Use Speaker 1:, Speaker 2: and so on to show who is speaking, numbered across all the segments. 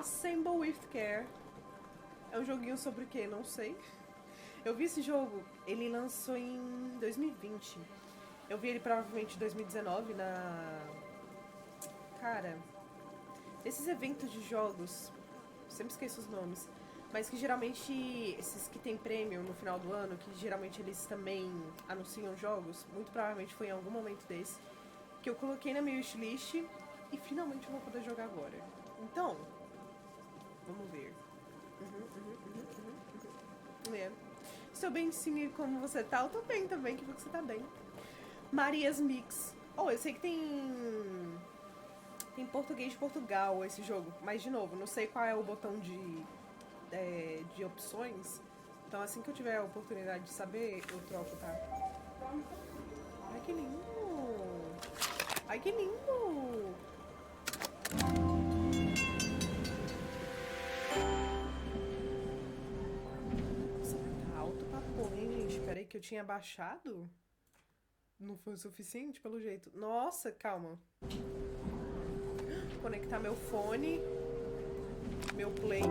Speaker 1: Assemble with Care. É um joguinho sobre o quê? Não sei. Eu vi esse jogo, ele lançou em 2020. Eu vi ele provavelmente em 2019 na... Cara, esses eventos de jogos, sempre esqueço os nomes, mas que geralmente, esses que tem prêmio no final do ano, que geralmente eles também anunciam jogos, muito provavelmente foi em algum momento desse, que eu coloquei na minha wishlist e finalmente eu vou poder jogar agora. Então, vamos ver. É. Estou bem sim, e como você tá? Eu tô bem também, que você tá bem. Marias Mix. Oh, eu sei que tem português de Portugal esse jogo, mas de novo, não sei qual é o botão de opções. Então assim que eu tiver a oportunidade de saber, eu troco, tá? Ai, que lindo! Ai, que lindo! Nossa, mas tá alto pra porra, hein, gente? Peraí que eu tinha baixado? Não foi o suficiente, pelo jeito. Nossa, calma. Conectar meu fone, meu play.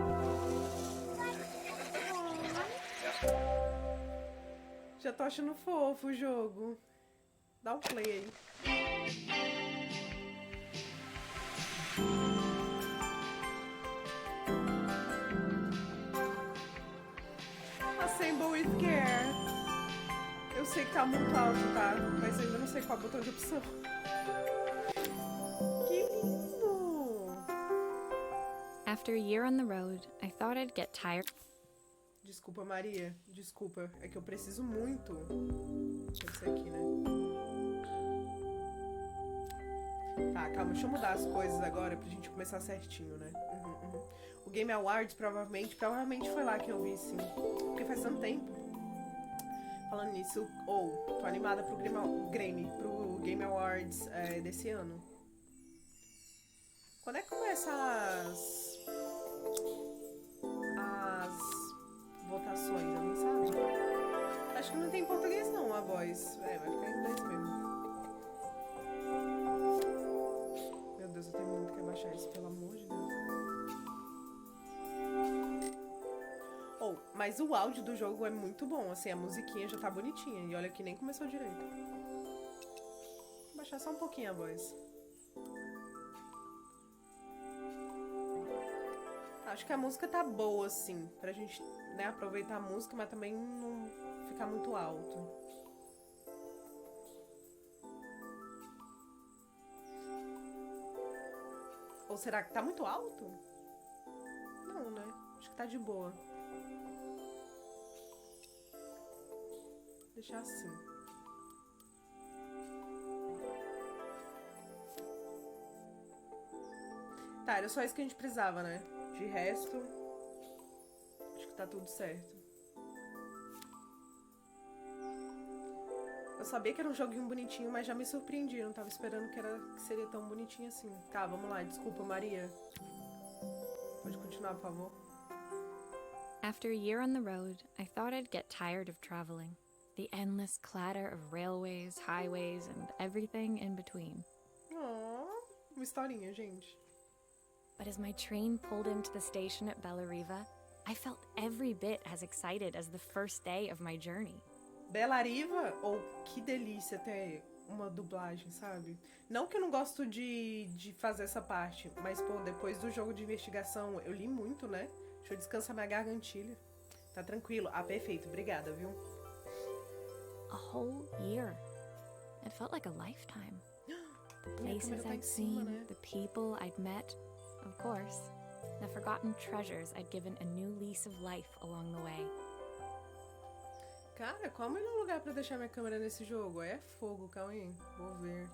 Speaker 1: Já tô achando fofo o jogo. Dá um play aí. Assemble with Care. Eu sei que tá muito alto, tá? Mas ainda não sei qual é o botão de opção. Que lindo!
Speaker 2: After a year on the road, I thought I'd get tired.
Speaker 1: Desculpa, Maria. Desculpa. É que eu preciso muito. Deve ser aqui, né? Tá, calma. Deixa eu mudar as coisas agora pra gente começar certinho, né? O Game Awards provavelmente foi lá que eu vi, sim. Porque faz tanto tempo. Falando nisso, tô animada pro pro Game Awards desse ano. Quando é que começa as votações, alguém sabe? Acho que não tem em português não a voz. Vai ficar em inglês mesmo. Meu Deus, eu tenho muito que abaixar isso, pelo amor de Deus. Mas o áudio do jogo é muito bom, assim, a musiquinha já tá bonitinha. E olha que nem começou direito. Vou baixar só um pouquinho a voz. Acho que a música tá boa, assim, pra gente, né, aproveitar a música, mas também não ficar muito alto. Ou será que tá muito alto? Não, né? Acho que tá de boa. Deixar assim. Tá, era só isso que a gente precisava, né? De resto, acho que tá tudo certo. Eu sabia que era um joguinho bonitinho, mas já me surpreendi. Eu não tava esperando que seria tão bonitinho assim. Tá, vamos lá. Desculpa, Maria. Pode continuar, por favor.
Speaker 2: After a year on the road, I thought I'd get tired of traveling. The endless clatter of railways, highways, and everything in between.
Speaker 1: Oh, uma historinha, gente.
Speaker 2: But as my train pulled into the station at Bellariva, I felt every bit as excited as the first day of my journey.
Speaker 1: Bellariva, que delícia ter uma dublagem, sabe? Não que eu não gosto de fazer essa parte, mas, pô, depois do jogo de investigação, eu li muito, né? Deixa eu descansar minha gargantilha. Tá tranquilo. Ah, perfeito. Obrigada, viu?
Speaker 2: A whole year. It felt like a lifetime. The places I'd seen,
Speaker 1: né?
Speaker 2: the people I'd met, of course. The forgotten treasures I'd given a new lease of life along the way.
Speaker 1: Cara, qual é o melhor lugar pra deixar minha câmera nesse jogo? É fogo, calma aí. Vou ver.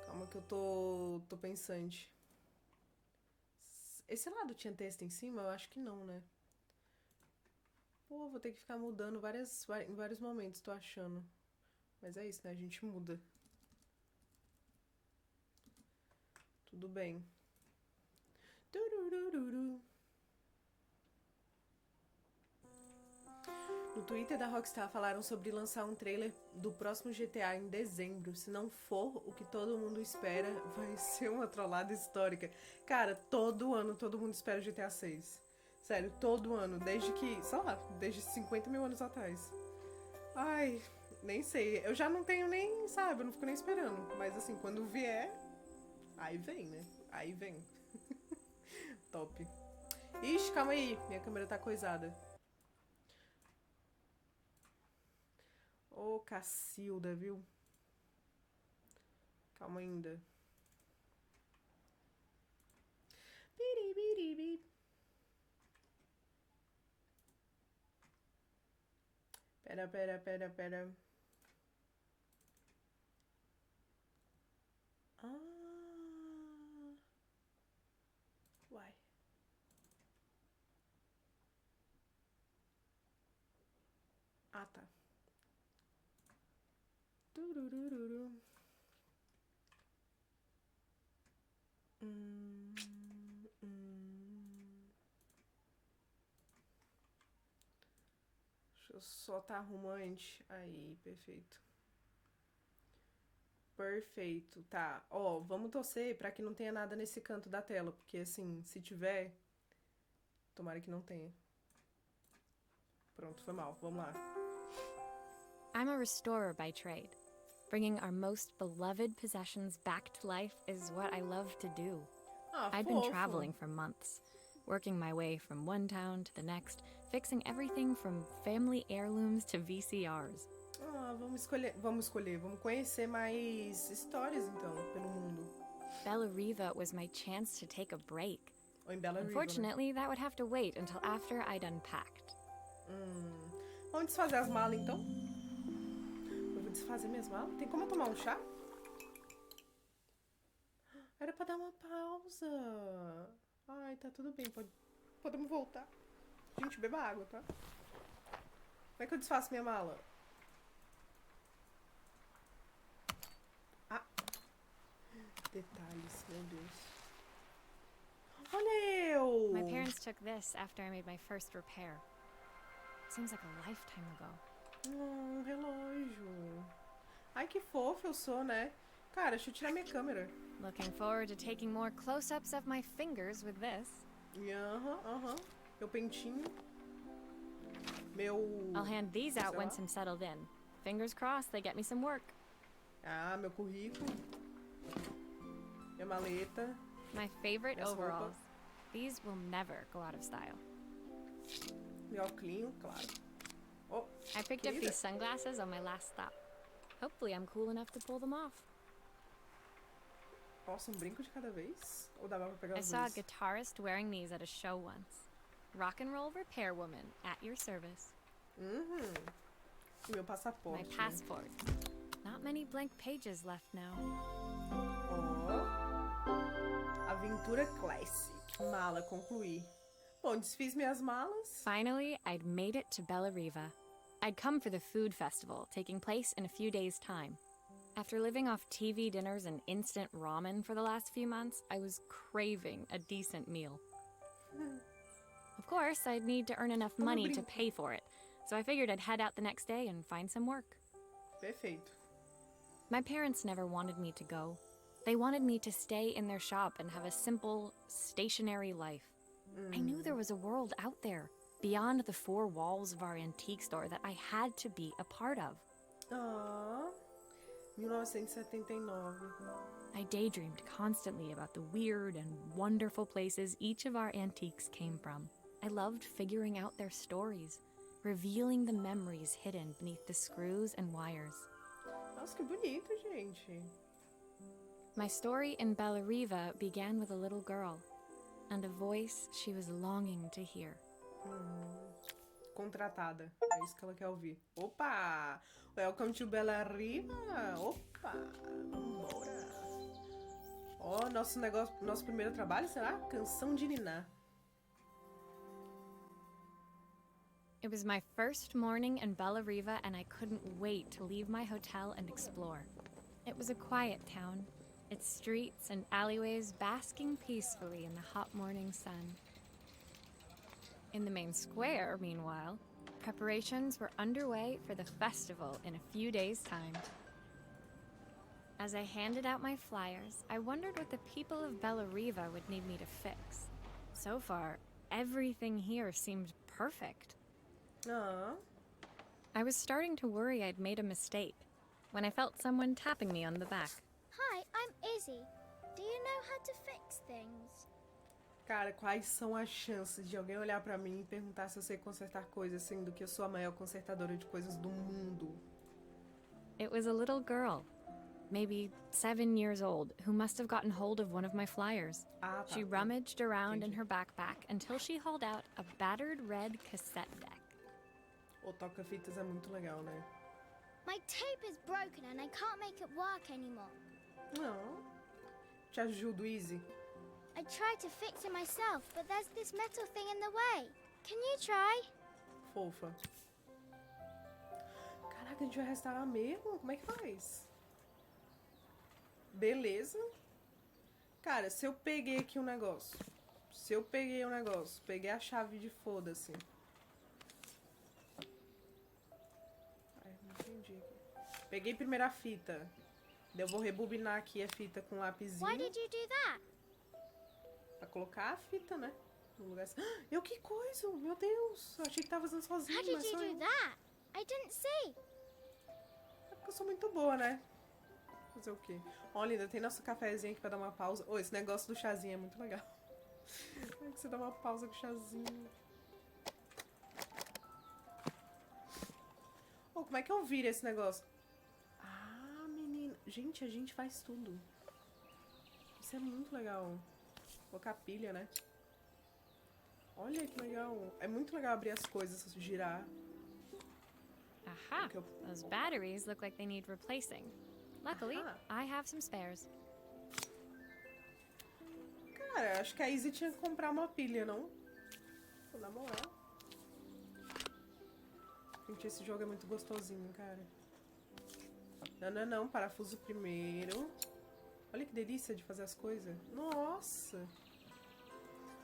Speaker 1: Calma que eu tô pensante. Esse lado tinha texto em cima? Eu acho que não, né? Pô, vou ter que ficar mudando em vários momentos, tô achando. Mas é isso, né? A gente muda. Tudo bem. O Twitter da Rockstar falaram sobre lançar um trailer do próximo GTA em dezembro. Se não for o que todo mundo espera, vai ser uma trollada histórica. Cara, todo ano todo mundo espera o GTA 6. Sério, todo ano. Desde que, sei lá, desde 50 mil anos atrás. Ai, nem sei. Eu já não tenho nem, sabe, eu não fico nem esperando. Mas assim, quando vier, aí vem, né? Aí vem. Top. Ixi, calma aí. Minha câmera tá coisada. Ô, Cacilda, viu? Calma ainda. Biribiribi. Pera. Ah. Uai. Ah, tá. Turururu. Hum, hum. Deixa eu só tá arrumante. Aí, perfeito. Perfeito, tá. Ó, vamos torcer pra que não tenha nada nesse canto da tela, porque assim, se tiver, tomara que não tenha. Pronto, foi mal. Vamos lá.
Speaker 2: I'm a restorer by trade. Bringing our most beloved possessions back to life is what I love to do.
Speaker 1: Ah,
Speaker 2: I'd been
Speaker 1: fofo.
Speaker 2: traveling for months, working my way from one town to the next, fixing everything from family heirlooms to VCRs.
Speaker 1: Ah, vamos conhecer mais histórias então, pelo mundo.
Speaker 2: Bella Riva was my chance to take a break.
Speaker 1: Ou em Bela Riva, né?
Speaker 2: Unfortunately, that would have to wait until after I'd unpacked.
Speaker 1: Vamos desfazer as malas então? Eu vou desfazer minhas malas. Tem como eu tomar um chá? Era pra dar uma pausa. Ai, tá tudo bem. Podemos voltar. Gente, beba água, tá? Como é que eu desfaço minha mala? Ah. Detalhes, meu Deus. Olha eu!
Speaker 2: My parents took this after I made my first repair. Seems like a lifetime ago.
Speaker 1: Um relógio. Ai, que fofo eu sou, né? Cara, deixa eu tirar minha câmera.
Speaker 2: Looking forward to taking more close-ups of my fingers with this.
Speaker 1: Aham. Meu pentinho. Meu...
Speaker 2: I'll hand these out
Speaker 1: sei
Speaker 2: once
Speaker 1: lá.
Speaker 2: I'm settled in. Fingers crossed they get me some work.
Speaker 1: Ah, meu currículo. Minha maleta.
Speaker 2: My favorite
Speaker 1: Minhas
Speaker 2: overalls.
Speaker 1: roupas.
Speaker 2: These will never go out of style.
Speaker 1: Meu óculinho, claro. Oh,
Speaker 2: I picked up
Speaker 1: querida.
Speaker 2: these sunglasses on my last stop. Hopefully I'm cool enough to pull them off.
Speaker 1: Nossa, brinco de cada vez? Ou dava pra pegar
Speaker 2: I
Speaker 1: os
Speaker 2: saw a
Speaker 1: dois?
Speaker 2: guitarist wearing these at a show once. Rock and roll repair woman at your service.
Speaker 1: E meu passaporte.
Speaker 2: My passport. Not many blank pages left now.
Speaker 1: Ó. Aventura Classic. Mala, concluir. Bom, desfiz minhas malas.
Speaker 2: Finally, I'd made it to Bella Riva. I'd come for the food festival, taking place in a few days' time. After living off TV dinners and instant ramen for the last few months, I was craving a decent meal. Of course, I'd need to earn enough money to pay for it, so I figured I'd head out the next day and find some work.
Speaker 1: Perfeito.
Speaker 2: My parents never wanted me to go. They wanted me to stay in their shop and have a simple, stationary life. I knew there was a world out there, beyond the four walls of our antique store, that I had to be a part of.
Speaker 1: Ah, 1979.
Speaker 2: I daydreamed constantly about the weird and wonderful places each of our antiques came from. I loved figuring out their stories, revealing the memories hidden beneath the screws and wires.
Speaker 1: Nossa, que bonito, gente.
Speaker 2: My story in Bella Riva began with a little girl, and a voice she was longing to hear.
Speaker 1: Contratada. É isso que ela quer ouvir. Opa! Welcome to Bela Riva. Opa! Vambora. Ó, nosso primeiro trabalho será Canção de Niná.
Speaker 2: It was my first morning in Bella Riva, and I couldn't wait to leave my hotel and explore. It was a quiet town, its streets and alleyways basking peacefully in the hot morning sun. In the main square, meanwhile, Preparations were underway for the festival in a few days' time. As I handed out my flyers, I wondered what the people of Bellariva would need me to fix. So far, everything here seemed perfect.
Speaker 1: Ah,
Speaker 2: I was starting to worry I'd made a mistake when I felt someone tapping me on the back.
Speaker 3: Hi, I'm Izzy. Do you know how to fix things?
Speaker 1: cara, quais são as chances de alguém olhar pra mim e perguntar se eu sei consertar coisas, sendo que eu sou a maior consertadora de coisas do mundo?
Speaker 2: It was a little girl, maybe 7 years old, who must have gotten hold of one of my flyers.
Speaker 1: Ah, tá.
Speaker 2: She rummaged around in
Speaker 1: Entendi.
Speaker 2: her backpack until she hauled out a battered red cassette deck.
Speaker 1: O toca-fitas é muito legal, né?
Speaker 3: My tape is broken and I can't make it work anymore.
Speaker 1: Não. Te ajudo, Izzy.
Speaker 3: I tried to fix it myself, but there's this metal thing in the way. Can you try?
Speaker 1: Fofa. Caraca, a gente vai restaurar mesmo? Como é que faz? Beleza. Cara, se eu peguei aqui um negócio. Peguei a chave de foda-se. Ai, não entendi aqui. Peguei primeiro a fita. Daí eu vou rebobinar aqui a fita com um lapisinho.
Speaker 3: Why did you do that?
Speaker 1: Pra colocar a fita, né? No lugar assim. Ah, eu que coisa! Meu Deus! Eu achei que tava fazendo sozinho,
Speaker 3: How did
Speaker 1: mas
Speaker 3: you
Speaker 1: sou
Speaker 3: do
Speaker 1: eu.
Speaker 3: that? I didn't see.
Speaker 1: É porque eu sou muito boa, né? Fazer o quê? Olha, ainda tem nosso cafezinho aqui pra dar uma pausa. Ô, esse negócio do chazinho é muito legal. Como é que você dá uma pausa com o chazinho? Ô, como é que eu viro esse negócio? Ah, menina. Gente, a gente faz tudo. Isso é muito legal. Colocar pilha, né? Olha que legal. É muito legal abrir as coisas, girar.
Speaker 2: Aha!
Speaker 1: Okay.
Speaker 2: Those batteries look like they need replacing. Luckily,
Speaker 1: Aha.
Speaker 2: I have some spares.
Speaker 1: Cara, acho que a Izzy tinha que comprar uma pilha, não? Na moral. Gente, esse jogo é muito gostosinho, cara. Não. Parafuso primeiro. Olha que delícia de fazer as coisas. Nossa!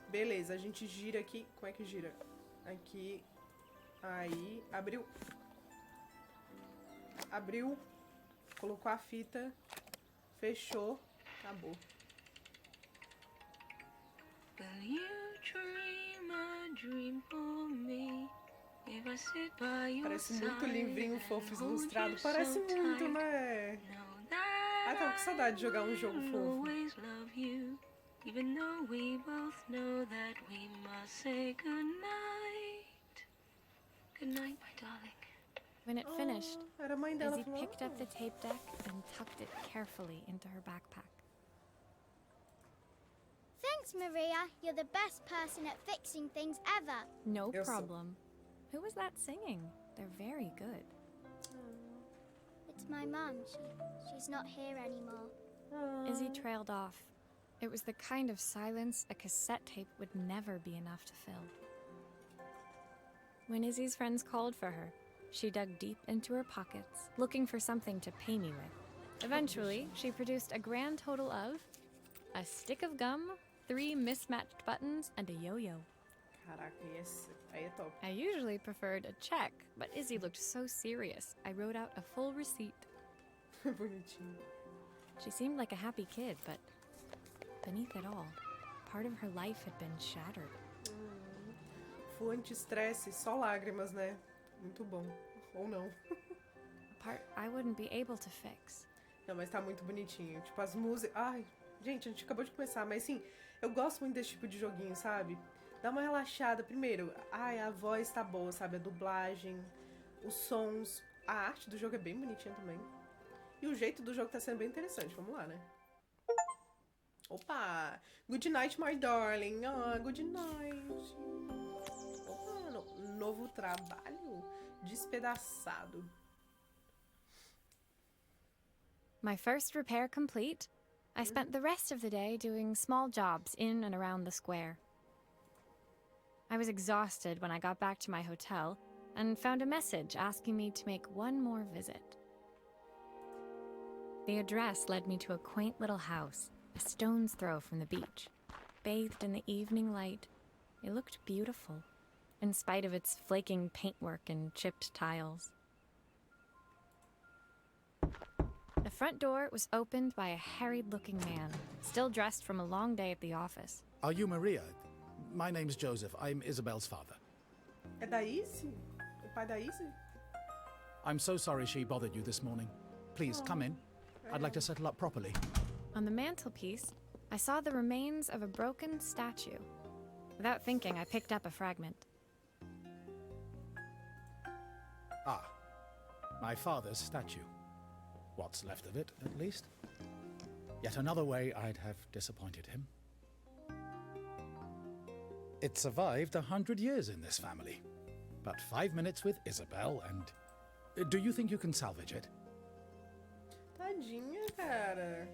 Speaker 1: Beleza, a gente gira aqui. Como é que gira? Aqui. Aí. Abriu. Abriu. Colocou a fita. Fechou. Acabou.
Speaker 4: Will you dream a dream for me? If I sit by your
Speaker 1: Parece muito
Speaker 4: side
Speaker 1: livrinho
Speaker 4: and
Speaker 1: fofo
Speaker 4: hold
Speaker 1: ilustrado.
Speaker 4: you
Speaker 1: Parece
Speaker 4: so
Speaker 1: muito,
Speaker 4: tight,
Speaker 1: né?
Speaker 4: know that
Speaker 1: Ah, tava com saudade de jogar um jogo
Speaker 4: I'll
Speaker 1: fofo.
Speaker 4: always love you, even though we both know that we must say goodnight. Good night, my darling.
Speaker 2: When it finished,
Speaker 1: Oh, era a mãe dela
Speaker 2: Izzy
Speaker 1: falando.
Speaker 2: picked up the tape deck and tucked it carefully into her backpack.
Speaker 3: Thanks, Maria. You're the best person at fixing things ever.
Speaker 2: No
Speaker 1: Eu sou.
Speaker 2: problem. Who was that singing? They're very good.
Speaker 3: It's my mum. She's not here anymore.
Speaker 2: Izzy trailed off. It was the kind of silence a cassette tape would never be enough to fill. When Izzy's friends called for her, she dug deep into her pockets, looking for something to pay me with. Eventually, she produced a grand total of a stick of gum, 3 mismatched buttons, and a yo-yo.
Speaker 1: Caraca, esse aí é top.
Speaker 2: I usually preferred a check, but Izzy looked so serious, I wrote out a full receipt.
Speaker 1: Bonitinho.
Speaker 2: She seemed like a happy kid, but beneath it all, part of her life had been shattered.
Speaker 1: Full anti-estresse, só lágrimas, né? Muito bom. Ou não.
Speaker 2: A part I wouldn't be able to fix.
Speaker 1: Não, mas tá muito bonitinho. Tipo, as músicas... Ai, gente, a gente acabou de começar, mas assim, eu gosto muito desse tipo de joguinho, sabe? Dá uma relaxada. Primeiro, ai, a voz tá boa, sabe? A dublagem, os sons. A arte do jogo é bem bonitinha também. E o jeito do jogo tá sendo bem interessante. Vamos lá, né? Opa! Good night, my darling. Ah, good night. Opa, novo trabalho despedaçado.
Speaker 2: My first repair complete, I spent the rest of the day doing small jobs in and around the square. I was exhausted when I got back to my hotel and found a message asking me to make one more visit. The address led me to a quaint little house, a stone's throw from the beach. Bathed in the evening light, it looked beautiful. in spite of its flaking paintwork and chipped tiles. The front door was opened by a harried-looking man, still dressed from a long day at the office.
Speaker 5: Are you Maria? My name's Joseph. I'm Isabel's father.
Speaker 1: É da Izzy? O pai da Izzy?
Speaker 5: I'm so sorry she bothered you this morning. Please, come in. I'd like to settle up properly.
Speaker 2: On the mantelpiece, I saw the remains of a broken statue. Without thinking, I picked up a fragment.
Speaker 5: Ah, my father's statue. What's left of it, at least. Yet another way I'd have disappointed him. It survived 100 years in this family. But 5 minutes with Isabel and... Do you think you can salvage it?
Speaker 1: Tadinha, cara.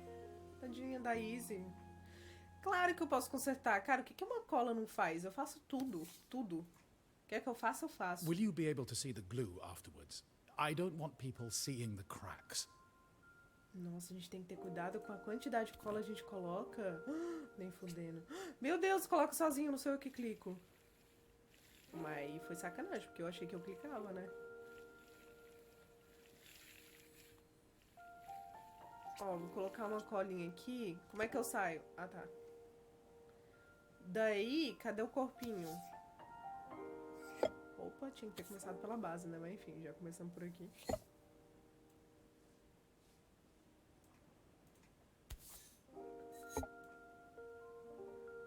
Speaker 1: Tadinha da Izzy. Claro que eu posso consertar. Cara, o que uma cola não faz? Eu faço tudo. Tudo. Quer que eu faça, eu faço.
Speaker 5: Will you be able to see the glue afterwards? I don't want people seeing the cracks.
Speaker 1: Nossa, a gente tem que ter cuidado com a quantidade de cola a gente coloca. Nem fudendo. Meu Deus, coloca sozinho, não sei eu que clico. Mas aí foi sacanagem, porque eu achei que eu clicava, né? Ó, vou colocar uma colinha aqui. Como é que eu saio? Ah, tá. Daí, cadê o corpinho? Opa, tinha que ter começado pela base, né? Mas enfim, já começamos por aqui.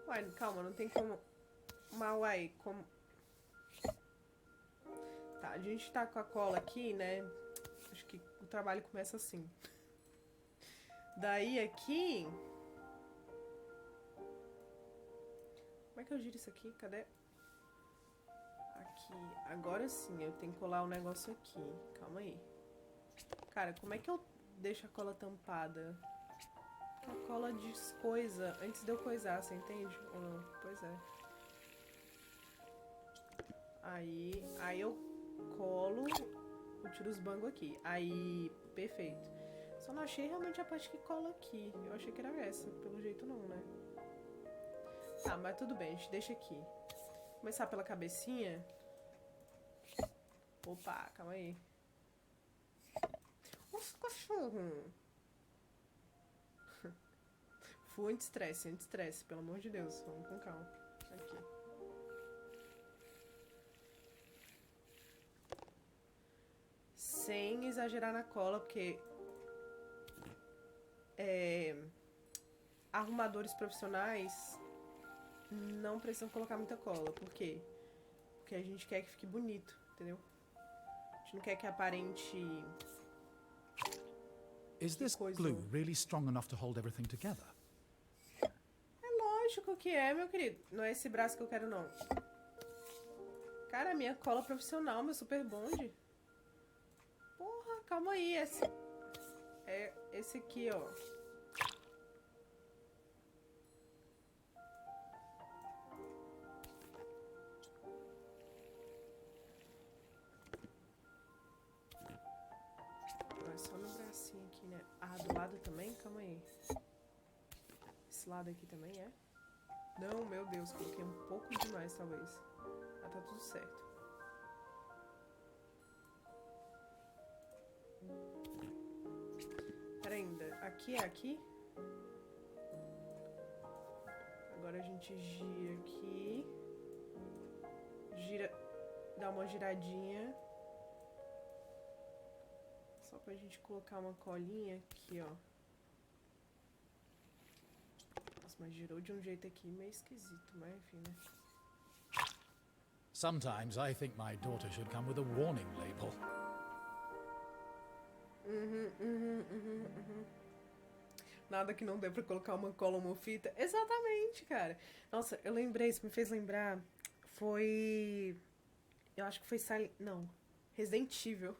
Speaker 1: Uai, calma, não tem como... Mas, uai, como... Tá, a gente tá com a cola aqui, né? Acho que o trabalho começa assim. Daí aqui... Como é que eu giro isso aqui? Cadê? Aqui. Agora sim, eu tenho que colar o negócio aqui. Calma aí. Cara, como é que eu deixo a cola tampada? A cola diz coisa antes de eu coisar, você entende? Ou não? Pois é. Aí eu colo, eu tiro os bangos aqui. Aí, perfeito. Só não achei realmente a parte que cola aqui. Eu achei que era essa, pelo jeito não, né? Tá, mas tudo bem, a gente deixa aqui. Começar pela cabecinha. Opa, calma aí. Nossa, cachorro. Full anti-estresse, pelo amor de Deus. Vamos com calma. Aqui. Sem exagerar na cola, porque... arrumadores profissionais não precisam colocar muita cola. Por quê? Porque a gente quer que fique bonito, entendeu? A gente não quer que aparente...
Speaker 5: Is this glue really strong enough to hold everything together?
Speaker 1: Lógico que é, meu querido. Não é esse braço que eu quero, não. Cara, minha cola profissional, meu super bonde. Porra, calma aí. É esse aqui, ó. É só no bracinho aqui, né? Ah, do lado também? Calma aí. Esse lado aqui também é? Não, meu Deus, coloquei um pouco demais, talvez. Ah, tá tudo certo. Pera ainda, aqui é aqui? Agora a gente gira aqui. Gira, dá uma giradinha. Só pra gente colocar uma colinha aqui, ó. Mas girou de um jeito aqui meio esquisito, mas enfim, né?
Speaker 5: Sometimes I think my daughter should come with a warning label.
Speaker 1: Nada que não dê pra colocar uma cola ou uma fita. Exatamente, cara. Nossa, eu lembrei, isso me fez lembrar. Foi... Eu acho que foi não, Resident Evil.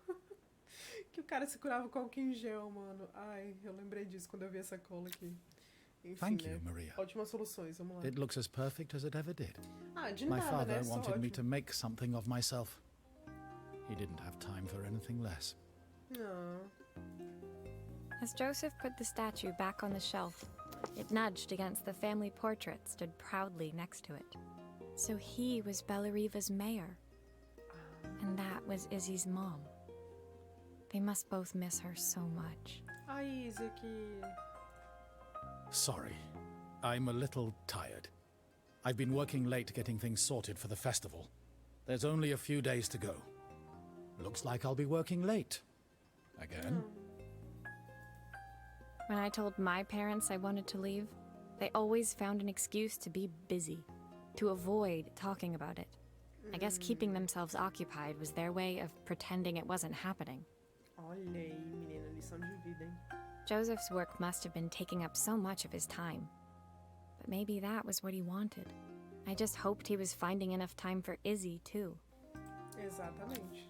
Speaker 1: Que o cara se curava com álcool em gel, mano. Ai, eu lembrei disso quando eu vi essa cola aqui. Enfim,
Speaker 5: Thank you, Maria.
Speaker 1: Ótimas soluções, vamos lá.
Speaker 5: It looks as perfect as it ever did.
Speaker 1: Ah, de
Speaker 5: My
Speaker 1: nada,
Speaker 5: father
Speaker 1: né?
Speaker 5: wanted me to make something of myself. He didn't have time for anything less.
Speaker 1: Não.
Speaker 2: As Joseph put the statue back on the shelf, it nudged against the family portrait stood proudly next to it. So he was Bellariva's mayor. And that was Izzy's mom. They must both miss her so much.
Speaker 1: Ai, Izzy aqui.
Speaker 5: Sorry. I'm a little tired. I've been working late getting things sorted for the festival. There's only a few days to go. Looks like I'll be working late. Again.
Speaker 2: When I told my parents I wanted to leave, they always found an excuse to be busy, to avoid talking about it. I guess keeping themselves occupied was their way of pretending it wasn't happening.
Speaker 1: Olha aí, menina, lição de vida, hein?
Speaker 2: Joseph's work must have been taking up so much of his time. But maybe that was what he wanted. I just hoped he was finding enough time for Izzy, too.
Speaker 1: Exatamente.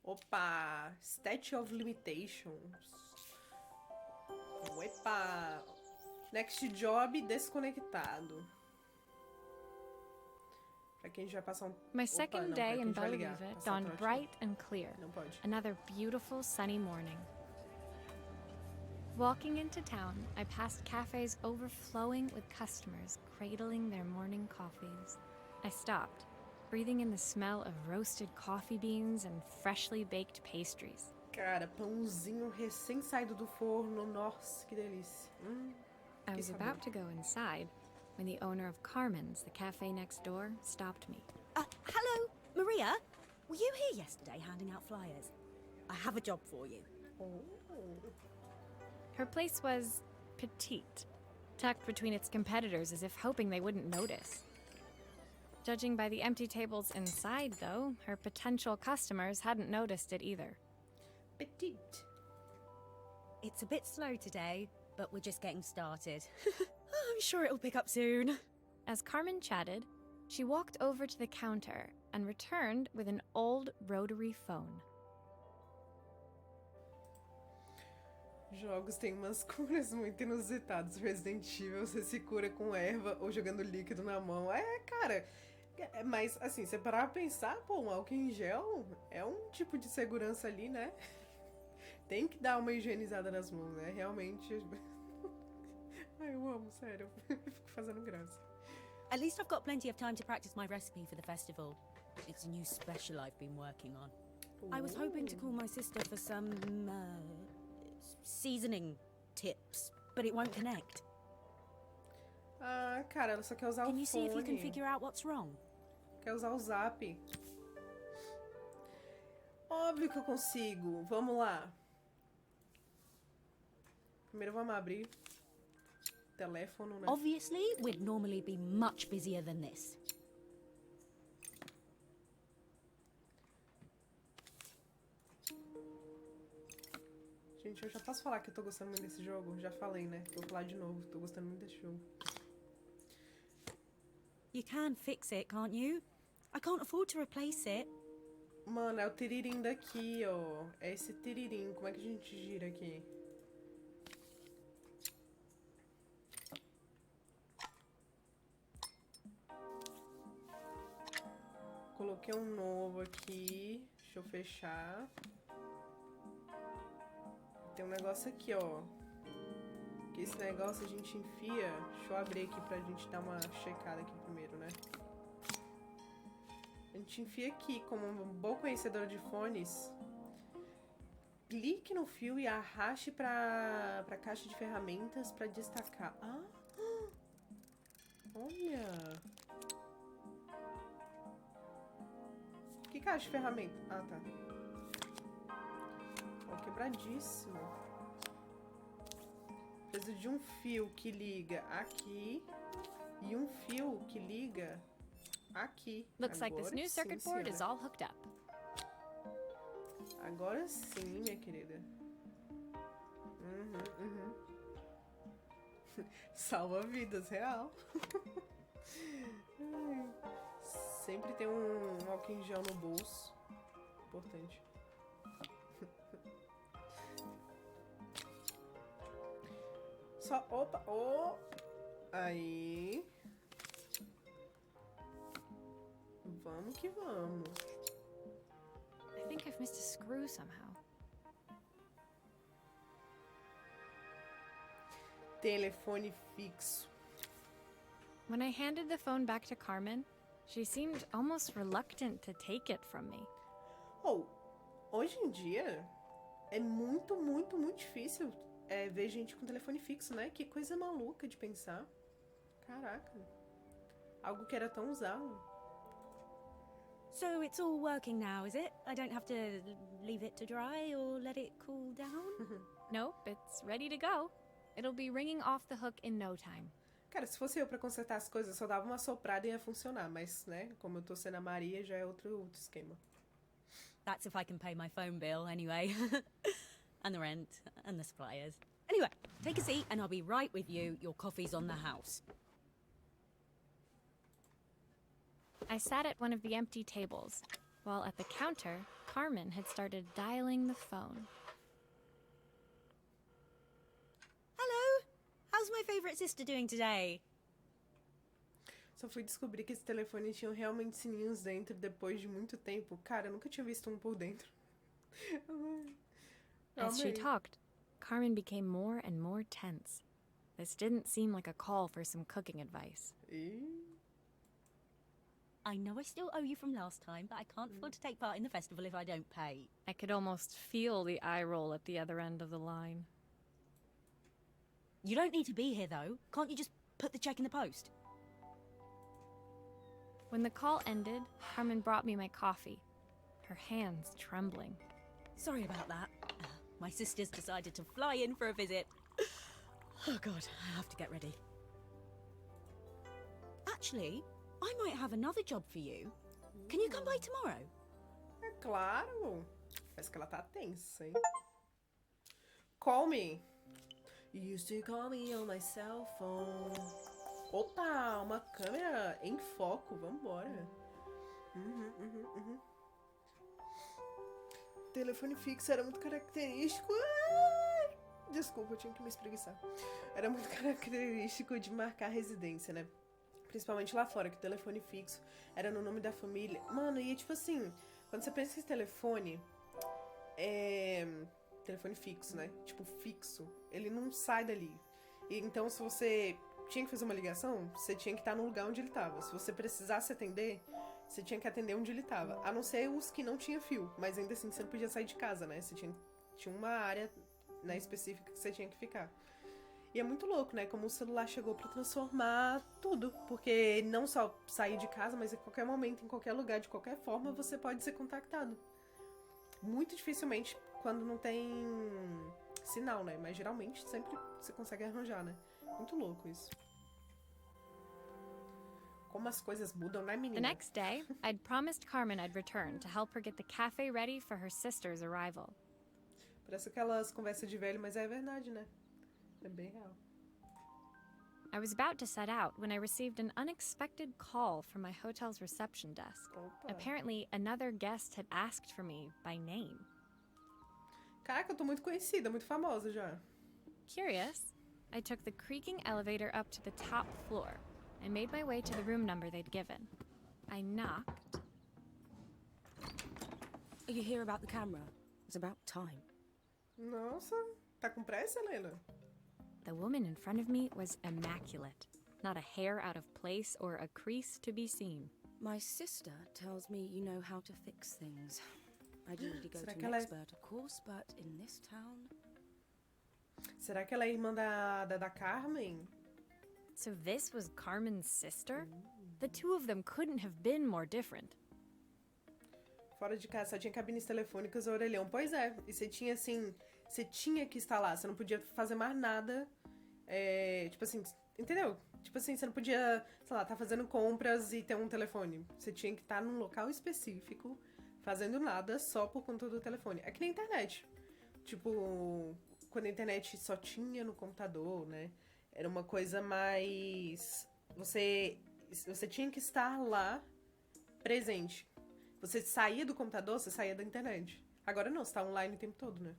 Speaker 1: Opa! Statue of Limitations. Opa! Next job desconectado. Pra quem já passar um...
Speaker 2: My
Speaker 1: Opa,
Speaker 2: second
Speaker 1: não,
Speaker 2: day
Speaker 1: pra
Speaker 2: in
Speaker 1: quem já ligar,
Speaker 2: Bellariva
Speaker 1: passar
Speaker 2: dawned
Speaker 1: trote.
Speaker 2: bright and clear.
Speaker 1: Não pode.
Speaker 2: Another beautiful sunny morning. Walking into town, I passed cafes overflowing with customers cradling their morning coffees. I stopped, breathing in the smell of roasted coffee beans and freshly baked pastries.
Speaker 1: Cara, pãozinho recém-saído do forno. Nossa, que delícia.
Speaker 2: I
Speaker 1: Que
Speaker 2: was
Speaker 1: sabor.
Speaker 2: about to go inside when the owner of Carmen's, the cafe next door, stopped me.
Speaker 6: Hello, Maria? Were you here yesterday handing out flyers? I have a job for you.
Speaker 1: Oh.
Speaker 2: Her place was petite, tucked between its competitors as if hoping they wouldn't notice. Judging by the empty tables inside, though, her potential customers hadn't noticed it either.
Speaker 1: Petite.
Speaker 6: It's a bit slow today, but we're just getting started. I'm sure it'll pick up soon.
Speaker 2: As Carmen chatted, she walked over to the counter and returned with an old rotary phone.
Speaker 1: Jogos têm umas curas muito inusitadas. Resident Evil, você se cura com erva ou jogando líquido na mão. Cara... Mas, assim, você parar pra pensar, pô, um álcool em gel é um tipo de segurança ali, né? Tem que dar uma higienizada nas mãos, né? Realmente... Ai, eu amo, sério. Fico fazendo graça.
Speaker 6: At least I've got plenty of time to practice my recipe for the festival. It's a new special I've been working on. I was hoping to call my sister for some, seasoning tips, but it won't connect.
Speaker 1: Ah, cara, ela só quer usar o
Speaker 6: Can you see if you can
Speaker 1: fone.
Speaker 6: figure out what's wrong?
Speaker 1: Quer usar o zap. Óbvio que eu consigo. Vamos lá. Primeiro vamos abrir o teléfono, né?
Speaker 6: Obviously, we'd normally be much busier than this.
Speaker 1: Gente, eu já posso falar que eu tô gostando muito desse jogo? Já falei, né? Vou falar de novo. Tô gostando muito desse jogo.
Speaker 6: You can fix it, can't you? I can't afford to replace it.
Speaker 1: Mano, é o tiririm daqui, ó. É esse tiririm. Como é que a gente gira aqui? Coloquei um novo aqui. Deixa eu fechar. Tem um negócio aqui, ó. Que esse negócio a gente enfia. Deixa eu abrir aqui pra gente dar uma checada aqui primeiro, né? A gente enfia aqui, como uma boa conhecedora de fones. Clique no fio e arraste pra caixa de ferramentas pra destacar. Ah! Olha! Que caixa de ferramentas? Ah, tá. Ó, quebradíssimo. Preciso de um fio que liga aqui e um fio que liga aqui.
Speaker 2: Looks like this
Speaker 1: Agora
Speaker 2: new
Speaker 1: sim,
Speaker 2: circuit board is
Speaker 1: senhora.
Speaker 2: all hooked up.
Speaker 1: Agora sim, minha querida. Salva vidas, real. Ai, sempre tem um álcool em gel no bolso. Importante. Só, opa, oh. Aí. Vamos que vamos.
Speaker 2: I think I've missed a screw somehow.
Speaker 1: Telefone fixo.
Speaker 2: When I handed the phone back to Carmen, she seemed almost reluctant to take it from me.
Speaker 1: Oh, hoje em dia é muito, muito, muito difícil ver gente com telefone fixo, né? Que coisa maluca de pensar. Caraca. Algo que era tão usado.
Speaker 6: So it's all working now, is it? I don't have to leave it to dry or let it cool down?
Speaker 2: Nope, it's ready to go. It'll be ringing off the hook in no time.
Speaker 1: Cara, se fosse eu pra consertar as coisas, eu só dava uma soprada e ia funcionar. Mas, né, como eu tô sendo a Maria, já é outro esquema.
Speaker 6: That's if I can pay my phone bill, anyway. And the rent, and the suppliers. Anyway, take a seat and I'll be right with you. Your coffee's on the house.
Speaker 2: I sat at one of the empty tables, while at the counter, Carmen had started dialing the phone.
Speaker 6: Hello! How's my favourite sister doing today?
Speaker 1: Só fui descobrir que esse telefone tinha realmente sininhos dentro depois de muito tempo. Cara, eu nunca tinha visto um por dentro.
Speaker 2: As she talked, Carmen became more and more tense. This didn't seem like a call for some cooking advice.
Speaker 6: I know I still owe you from last time, but I can't afford to take part in the festival if I don't pay.
Speaker 2: I could almost feel the eye roll at the other end of the line.
Speaker 6: You don't need to be here, though. Can't you just put the check in the post?
Speaker 2: When the call ended, Carmen brought me my coffee, her hands trembling.
Speaker 6: Sorry about that. My sister's decided to fly in for a visit. Oh God, I have to get ready. Actually, I might have another job for you. Can you come by tomorrow?
Speaker 1: É claro. Parece que ela tá tensa, hein? Call me. You used to call me on my cell phone. Opa, uma câmera em foco. Vambora. Telefone fixo era muito característico. Ai, desculpa, eu tinha que me espreguiçar. Era muito característico de marcar residência, né? Principalmente lá fora, que o telefone fixo era no nome da família. Mano, e tipo assim, quando você pensa em telefone, telefone fixo, né? Tipo, fixo. Ele não sai dali. E então, se você tinha que fazer uma ligação, você tinha que estar no lugar onde ele tava. Se você precisasse atender, você tinha que atender onde ele tava. A não ser os que não tinha fio. Mas ainda assim, você não podia sair de casa, né? Você tinha uma área, né, específica que você tinha que ficar. E é muito louco, né? Como o celular chegou pra transformar tudo. Porque não só sair de casa, mas em qualquer momento, em qualquer lugar, de qualquer forma, você pode ser contactado. Muito dificilmente quando não tem sinal, né? Mas geralmente sempre você consegue arranjar, né? Muito louco isso. Como as coisas mudam, né, menina?
Speaker 2: The next day, I'd promised Carmen I'd return to help her get the cafe ready for her sister's arrival.
Speaker 1: Parece aquelas conversas de velho, mas é verdade, né? É bem real.
Speaker 2: I was about to set out when I received an unexpected call from my hotel's reception desk.
Speaker 1: Opa.
Speaker 2: Apparently, another guest had asked for me by name.
Speaker 1: Caraca, eu tô muito conhecida, muito famosa já.
Speaker 2: Curious, I took the creaking elevator up to the top floor and made my way to the room number they'd given. I knocked.
Speaker 6: Are you here about the camera? It's about time.
Speaker 1: Nossa, tá com pressa, Helena?
Speaker 2: The woman in front of me was immaculate. Not a hair out of place or a crease to be seen.
Speaker 7: My sister tells me you know how to fix things. I'd usually go
Speaker 1: Será
Speaker 7: to
Speaker 1: que
Speaker 7: an
Speaker 1: ela é-
Speaker 7: expert, of course, but in this town...
Speaker 1: Será que ela é irmã da Carmen?
Speaker 2: So this was Carmen's sister? The two of them couldn't have been more different.
Speaker 1: Fora de casa só tinha cabines telefônicas e orelhão. Pois é, e você tinha assim, você tinha que estar lá, você não podia fazer mais nada. Tipo assim, entendeu? Tipo assim, você não podia, sei lá, tá fazendo compras e ter um telefone. Você tinha que estar num local específico, fazendo nada só por conta do telefone. É que nem a internet. Tipo, quando a internet só tinha no computador, né? Era uma coisa mais... Você tinha que estar lá, presente. Você saía do computador, você saía da internet. Agora não, você tá online o tempo todo, né?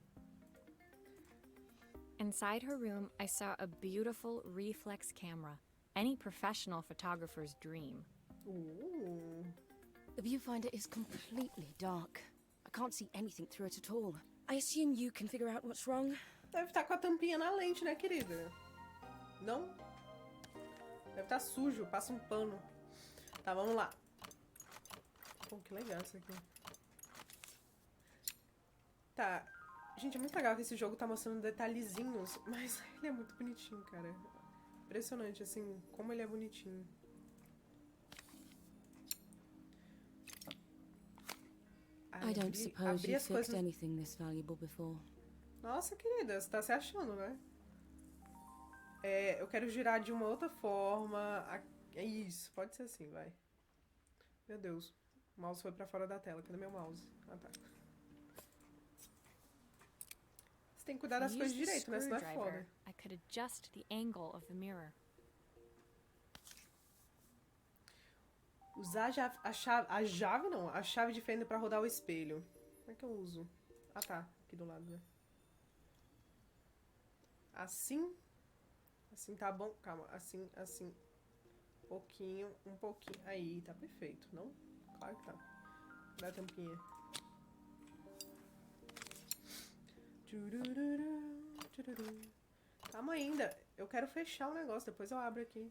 Speaker 2: Inside her room, I saw a beautiful reflex camera. Any professional photographer's dream.
Speaker 7: The viewfinder is completely dark. I can't see anything through it at all. I assume you can figure out what's wrong.
Speaker 1: Deve estar com a tampinha na lente, né, querida? Não? Deve tá sujo, passa um pano. Tá, vamos lá. Pô, que legal isso aqui. Tá. Gente, é muito legal que esse jogo tá mostrando detalhezinhos, mas ele é muito bonitinho, cara. Impressionante, assim, como ele é bonitinho.
Speaker 7: I don't suppose you fixed anything this valuable before.
Speaker 1: Nossa, querida, você tá se achando, né? É, eu quero girar de uma outra forma. É isso, pode ser assim, vai. Meu Deus, o mouse foi pra fora da tela. Cadê meu mouse? Ah, tá. Você tem que cuidar das coisas direito, né? Senão é foda.
Speaker 2: I could adjust the angle of the mirror.
Speaker 1: Usar a chave de fenda pra rodar o espelho. Como é que eu uso? Ah, tá. Aqui do lado, né? Assim. Assim tá bom. Calma. Assim, assim. Um pouquinho. Aí, tá perfeito. Não? Claro que tá. Dá a tampinha. Calma ainda. Eu quero fechar o negócio. Depois eu abro aqui.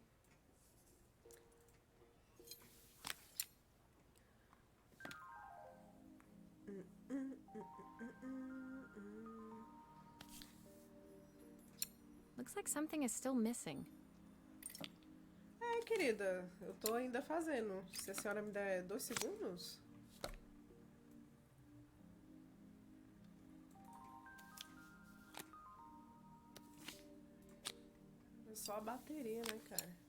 Speaker 2: Looks like something is still missing.
Speaker 1: É, querida, eu tô ainda fazendo. Se a senhora me der 2 segundos. É só a bateria, né, cara?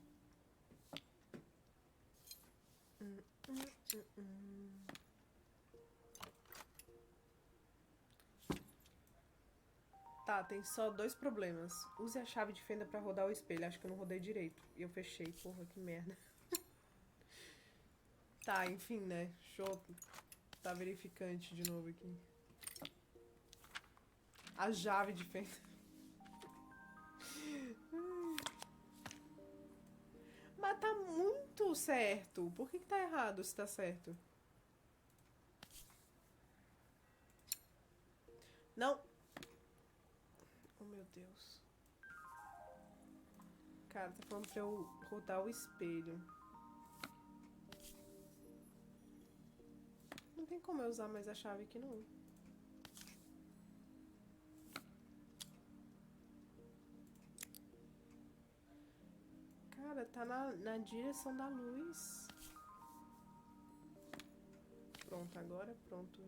Speaker 1: Tá, tem só 2 problemas. Use a chave de fenda pra rodar o espelho. Acho que eu não rodei direito. E eu fechei. Porra, que merda. Tá, enfim, né? Deixa eu tá verificante de novo aqui. A chave de fenda. Mas tá muito certo. Por que tá errado se tá certo? Não. Oh, meu Deus. Cara, tá falando pra eu rodar o espelho. Não tem como eu usar mais a chave aqui, não. Cara, tá na direção da luz. Pronto, agora pronto.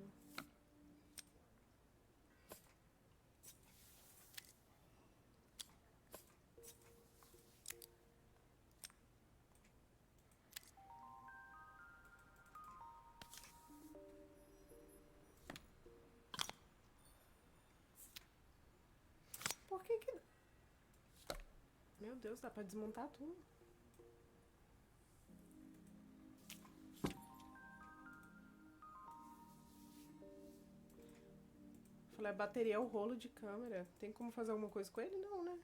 Speaker 1: Por que que... Meu Deus, dá pra desmontar tudo. Falei, a bateria é o rolo de câmera. Tem como fazer alguma coisa com ele? Não, né?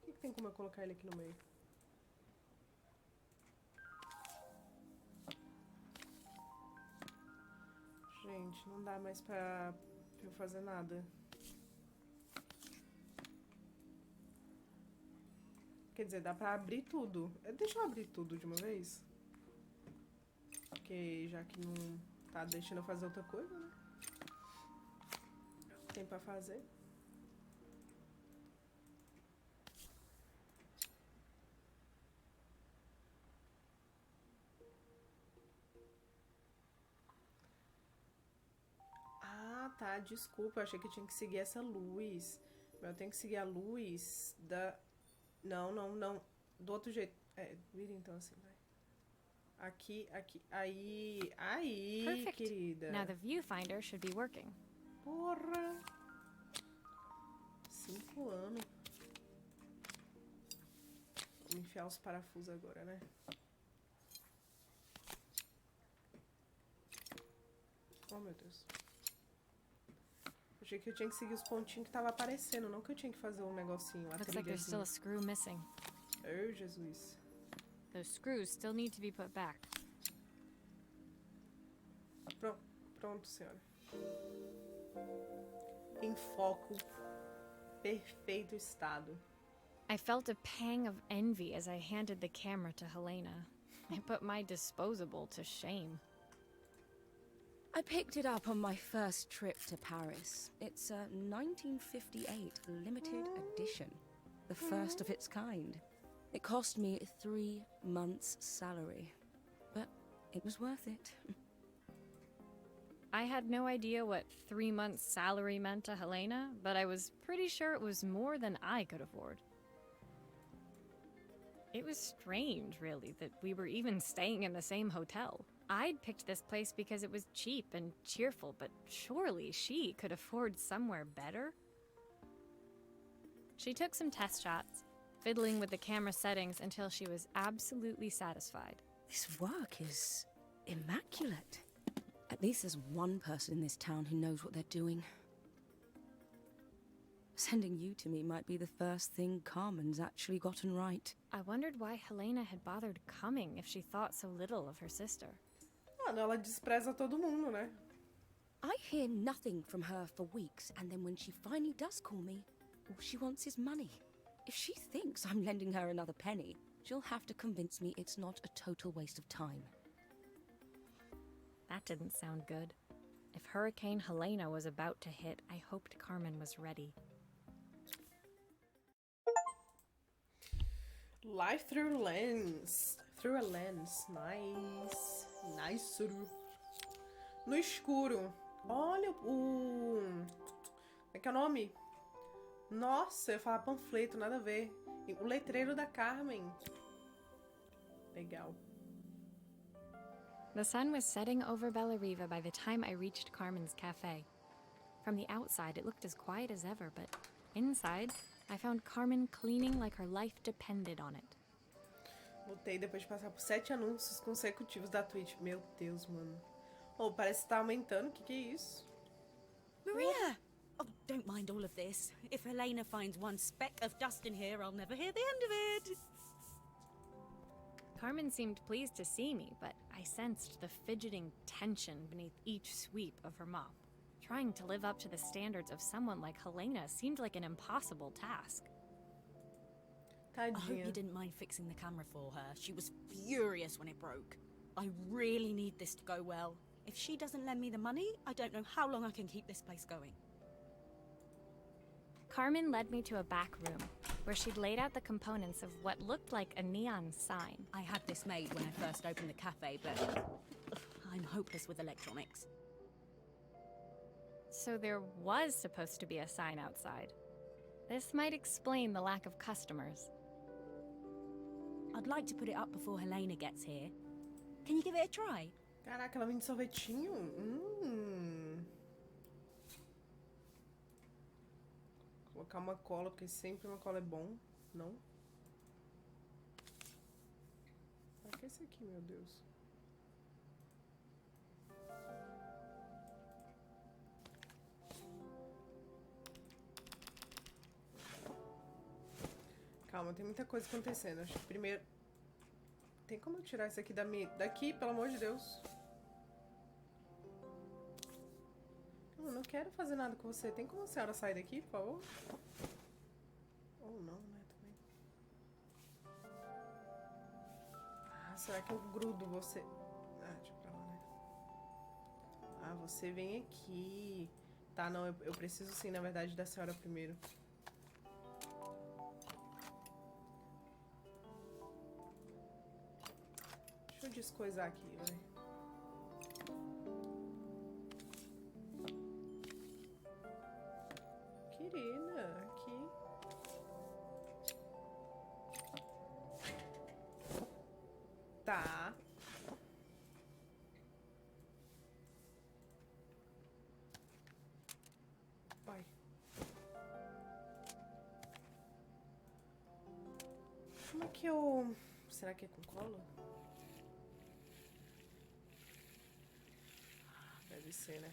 Speaker 1: Por que tem como eu colocar ele aqui no meio? Gente, não dá mais pra eu fazer nada. Quer dizer, dá pra abrir tudo. Deixa eu abrir tudo de uma vez. Porque já que não tá deixando eu fazer outra coisa, né? Tem pra fazer. Ah, tá. Desculpa. Eu achei que eu tinha que seguir essa luz. Mas eu tenho que seguir a luz da... Não, não, não. Do outro jeito. É, vira então assim, vai. Aqui, aqui. Aí,
Speaker 2: Perfect.
Speaker 1: querida.
Speaker 2: Now the viewfinder should be working.
Speaker 1: Porra. 5 anos. Vou enfiar os parafusos agora, né? Oh, meu Deus. Achei que eu tinha que seguir os pontinhos que tava aparecendo, não que eu tinha que fazer um negocinho.
Speaker 2: Looks like there's still a screw missing.
Speaker 1: Oh, Jesus.
Speaker 2: Those screws still need to be put back.
Speaker 1: Pronto, senhora. Em foco. Perfeito estado.
Speaker 2: I felt a pang of envy as I handed the camera to Helena. I put my disposable to shame.
Speaker 7: I picked it up on my first trip to Paris. It's a 1958 limited edition, the first of its kind. It cost me 3 months' salary, but it was worth it.
Speaker 2: I had no idea what 3 months' salary meant to Helena, but I was pretty sure it was more than I could afford. It was strange, really, that we were even staying in the same hotel. I'd picked this place because it was cheap and cheerful, but surely she could afford somewhere better? She took some test shots, fiddling with the camera settings until she was absolutely satisfied.
Speaker 7: This work is immaculate. At least there's one person in this town who knows what they're doing. Sending you to me might be the first thing Carmen's actually gotten right.
Speaker 2: I wondered why Helena had bothered coming if she thought so little of her sister.
Speaker 1: Ah, não, ela despreza todo mundo, né?
Speaker 7: I hear nothing from her for weeks, and then when she finally does call me, all she wants is money. If she thinks I'm lending her another penny, she'll have to convince me it's not a total waste of time.
Speaker 2: That didn't sound good. If Hurricane Helena was about to hit, I hoped Carmen was ready.
Speaker 1: Life through lens. Through a lens. Nice. Nice. No escuro. Olha o... Como é que é o nome? Nossa, eu ia falar panfleto, nada a ver. O letreiro da Carmen. Legal.
Speaker 2: The sun was setting over Bellariva by the time I reached Carmen's cafe. From the outside, it looked as quiet as ever, but inside, I found Carmen cleaning like her life depended on it.
Speaker 1: Voltei depois de passar por 7 anúncios consecutivos da Twitch. Meu Deus, mano. Oh, parece que tá aumentando. O que é isso?
Speaker 6: Maria! Oh, don't mind all of this. If Helena finds one speck of dust in here, I'll never hear the end of it.
Speaker 2: Carmen seemed pleased to see me, but I sensed the fidgeting tension beneath each sweep of her mop. Trying to live up to the standards of someone like Helena seemed like an impossible task.
Speaker 6: I hope
Speaker 1: Tadinha.
Speaker 6: you didn't mind fixing the camera for her. She was furious when it broke. I really need this to go well. If she doesn't lend me the money, I don't know how long I can keep this place going.
Speaker 2: Carmen led me to a back room, where she'd laid out the components of what looked like a neon sign.
Speaker 6: I had this made when I first opened the cafe, but I'm hopeless with electronics.
Speaker 2: So there was supposed to be a sign outside. This might explain the lack of customers.
Speaker 6: I'd like to put it up before Helena gets here. Can you give it a try?
Speaker 1: Caraca, ela vende sorvetinho? Colocar uma cola, porque sempre uma cola é bom. Não? O que é esse aqui, meu Deus? Calma, tem muita coisa acontecendo. Acho que primeiro... Tem como eu tirar isso aqui daqui, pelo amor de Deus? Eu não quero fazer nada com você. Tem como a senhora sair daqui, por favor? Ou não, né? Também. Ah, será que eu grudo você? Ah, deixa pra lá, né? Ah, você vem aqui. Tá, não, eu preciso sim, na verdade, da senhora primeiro. Deixa eu descoisar aqui, vai. Querida, aqui. Tá. Vai. Como é que eu... Será que é com cola? Deve ser, né?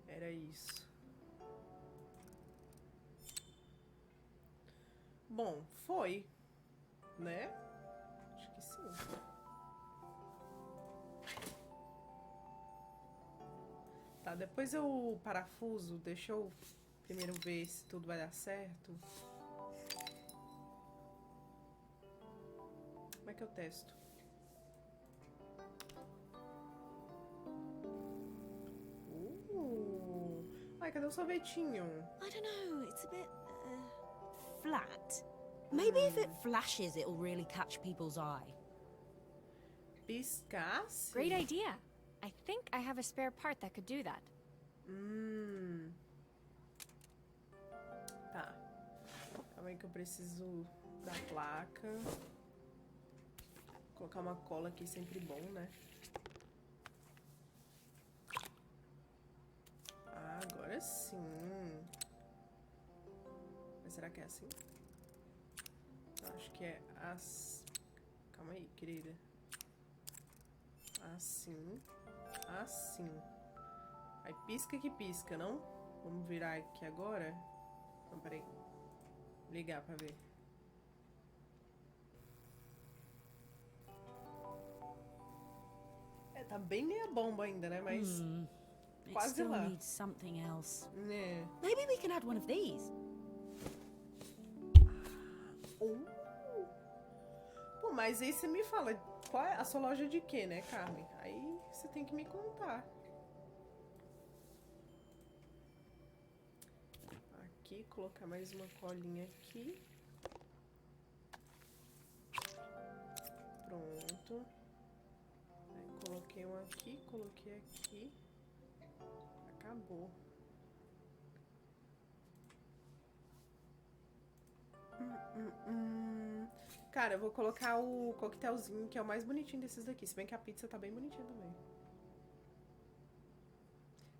Speaker 1: Era isso. Bom, foi. Né? Acho que sim. Tá, depois eu parafuso. Deixa eu primeiro ver se tudo vai dar certo. Como é que eu testo? Ai, cadê o sorvetinho?
Speaker 6: I don't know, it's a bit flat. Maybe if it flashes, it'll really catch people's eye.
Speaker 1: Piscasse?
Speaker 2: Great idea. I think I have a spare part that could do that.
Speaker 1: Tá. Calma aí que eu preciso da placa. Colocar uma cola aqui, sempre bom, né? Ah, agora sim. Mas será que é assim? Acho que é assim. Calma aí, querida. Assim. Assim. Aí pisca que pisca, não? Vamos virar aqui agora? Não, peraí. Ligar pra ver. É, tá bem meia bomba ainda, né? Mas
Speaker 6: It
Speaker 1: quase
Speaker 6: still
Speaker 1: lá.
Speaker 6: needs something else.
Speaker 1: Né?
Speaker 6: Maybe we can add one of these.
Speaker 1: Pô, mas aí você me fala, qual é a sua loja de quê, né, Carmen? Aí você tem que me contar. Aqui, colocar mais uma colinha aqui. Pronto. Aí coloquei um aqui, coloquei aqui. Acabou. Cara, eu vou colocar o coquetelzinho, que é o mais bonitinho desses daqui. Se bem que a pizza tá bem bonitinha também.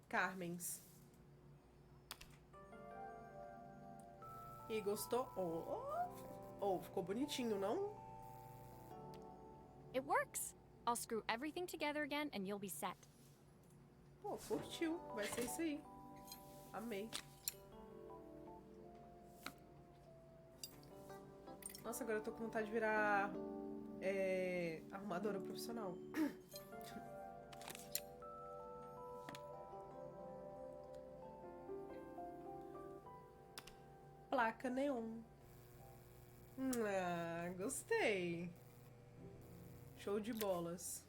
Speaker 1: Carmen's. E gostou? Oh, ficou bonitinho, não?
Speaker 2: It works. I'll screw everything together again and you'll be set.
Speaker 1: Pô, curtiu. Vai ser isso aí. Amei. Nossa, agora eu tô com vontade de virar arrumadora profissional. Placa neon. Ah, gostei. Show de bolas.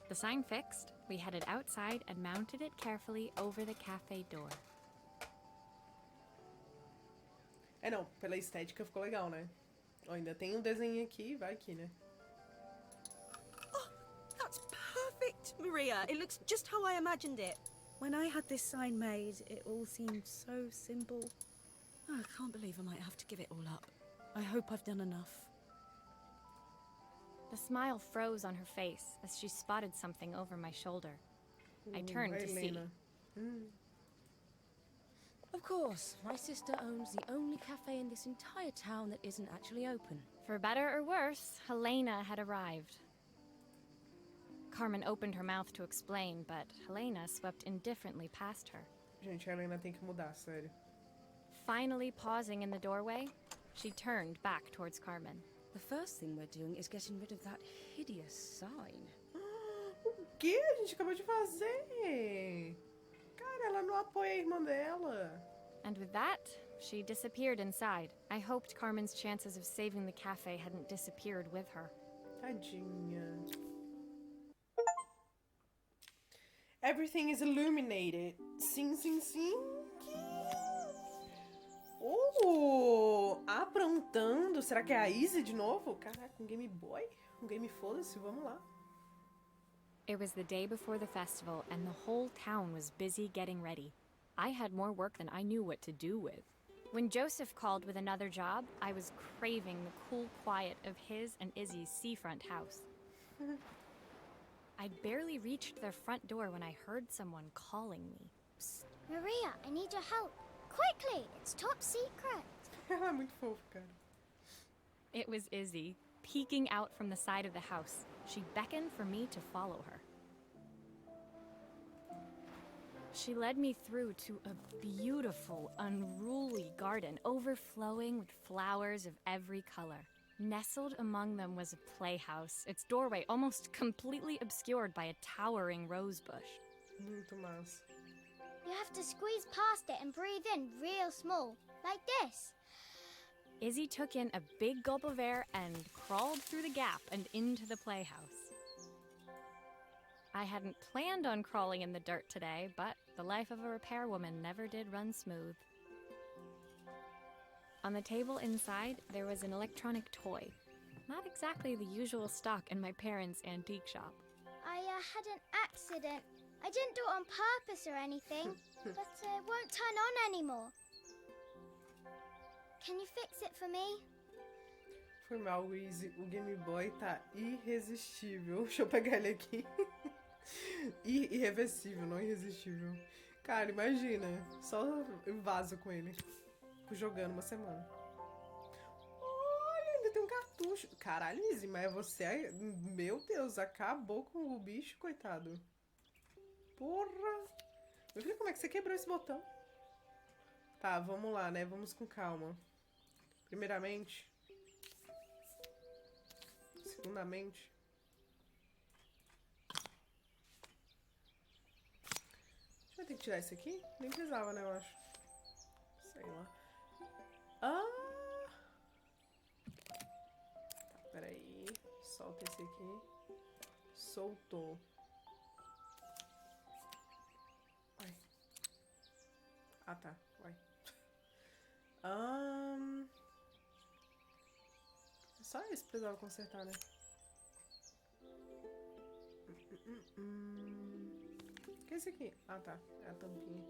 Speaker 2: The sign fixed, we headed outside and mounted it carefully over the cafe door.
Speaker 1: É, não, pela estética ficou legal, né? Ó, ainda tem um desenho aqui, vai aqui, né?
Speaker 6: That's perfect, Maria. It looks just how I imagined it. When I had this sign made, it all seemed so simple. Oh, I can't believe I might have to give it all up. I hope I've done enough.
Speaker 2: The smile froze on her face as she spotted something over my shoulder. I turned to see.
Speaker 1: Helena.
Speaker 7: Of course, my sister owns the only cafe in this entire town that isn't actually open.
Speaker 2: For better or worse, Helena had arrived. Carmen opened her mouth to explain, but Helena swept indifferently past her.
Speaker 1: Gente, a Helena tem que mudar, sério.
Speaker 2: Finally pausing in the doorway, she turned back towards Carmen.
Speaker 7: The first thing we're doing is getting rid of that hideous sign.
Speaker 1: O que a gente acabou de fazer? Cara, ela não apoia a irmã dela.
Speaker 2: And with that, she disappeared inside. I hoped Carmen's chances of saving the cafe hadn't disappeared with her.
Speaker 1: Tadinha. Everything is illuminated. Sim, sim, sim. Aprontando. Será que é a Izzy de novo? Caraca, um Game Boy? Um Game Foda-se, vamos lá.
Speaker 2: It was the day before the festival, and the whole town was busy getting ready. I had more work than I knew what to do with. When Joseph called with another job, I was craving the cool quiet of his and Izzy's seafront house. I'd barely reached their front door when I heard someone calling me.
Speaker 3: Psst. Maria, I need your help. Quickly, it's top secret.
Speaker 1: Ela é muito fofa, cara.
Speaker 2: It was Izzy, peeking out from the side of the house. She beckoned for me to follow her. She led me through to a beautiful, unruly garden overflowing with flowers of every color. Nestled among them was a playhouse, its doorway almost completely obscured by a towering rose bush.
Speaker 1: Muito massa.
Speaker 3: You have to squeeze past it and breathe in real small, like this.
Speaker 2: Izzy took in a big gulp of air and crawled through the gap and into the playhouse. I hadn't planned on crawling in the dirt today, but the life of a repairwoman never did run smooth. On the table inside, there was an electronic toy. Not exactly the usual stock in my parents' antique shop.
Speaker 3: I had an accident. I didn't do it on purpose or anything, but it won't turn on anymore. Can you fix it for me?
Speaker 1: Foi mal, Izzy. O Game Boy tá irresistível. Deixa eu pegar ele aqui. Irreversível, não irresistível. Cara, imagina. Só vaso com ele. Fico jogando uma semana. Olha, ainda tem um cartucho. Caralho, Izzy, mas você... Meu Deus, acabou com o bicho, coitado. Porra. Meu filho, como é que você quebrou esse botão? Tá, vamos lá, né? Vamos com calma. Primeiramente. Segundamente. Vai ter que tirar isso aqui? Nem precisava, né, eu acho. Sei lá. Ah! Tá, peraí. Solta esse aqui. Soltou. Vai. Ah, tá. Vai. Só isso que precisava consertar, né? O que é esse aqui? Ah, tá. É a tampinha.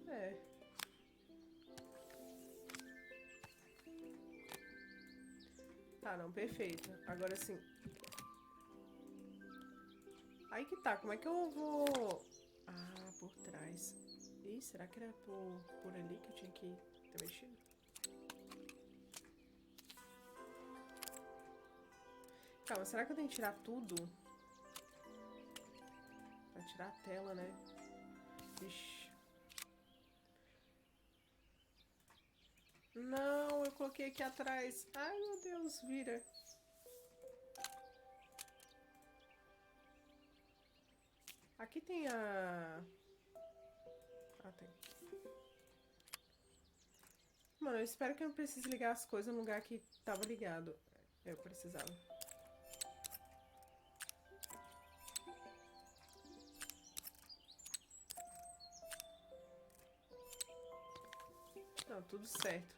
Speaker 1: É. Tá, não, perfeito. Agora sim. Aí que tá, como é que eu vou... Ah, por trás. Ih, será que era por ali que eu tinha que ter mexido? Calma, será que eu tenho que tirar tudo? Pra tirar a tela, né? Ixi. Não, eu coloquei aqui atrás. Ai, meu Deus, vira. Aqui tem a... Ah, tem. Mano, eu espero que eu não precise ligar as coisas no lugar que tava ligado. Eu precisava. Não, tudo certo.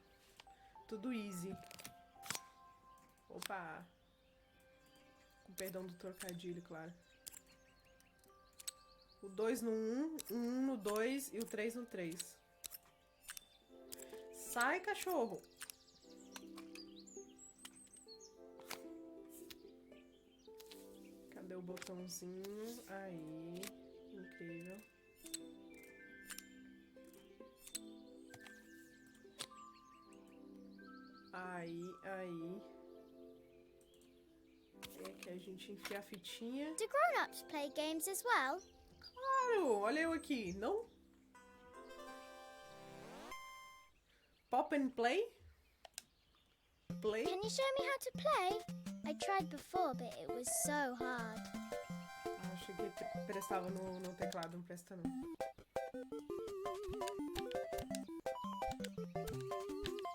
Speaker 1: Tudo easy. Opa! Com perdão do trocadilho, claro. O 2 no 1, o 1 no 2 e o 3 no 3. Sai, cachorro! Cadê o botãozinho? Aí. Incrível. Aí. É que a gente enfia a fitinha.
Speaker 3: Do grown-ups play games as well?
Speaker 1: Claro! Olha eu aqui, não? Pop and play? Play?
Speaker 3: Can you show me how to play? I tried before, but it was so hard.
Speaker 1: Ah, achei que prestava no teclado, não presta não.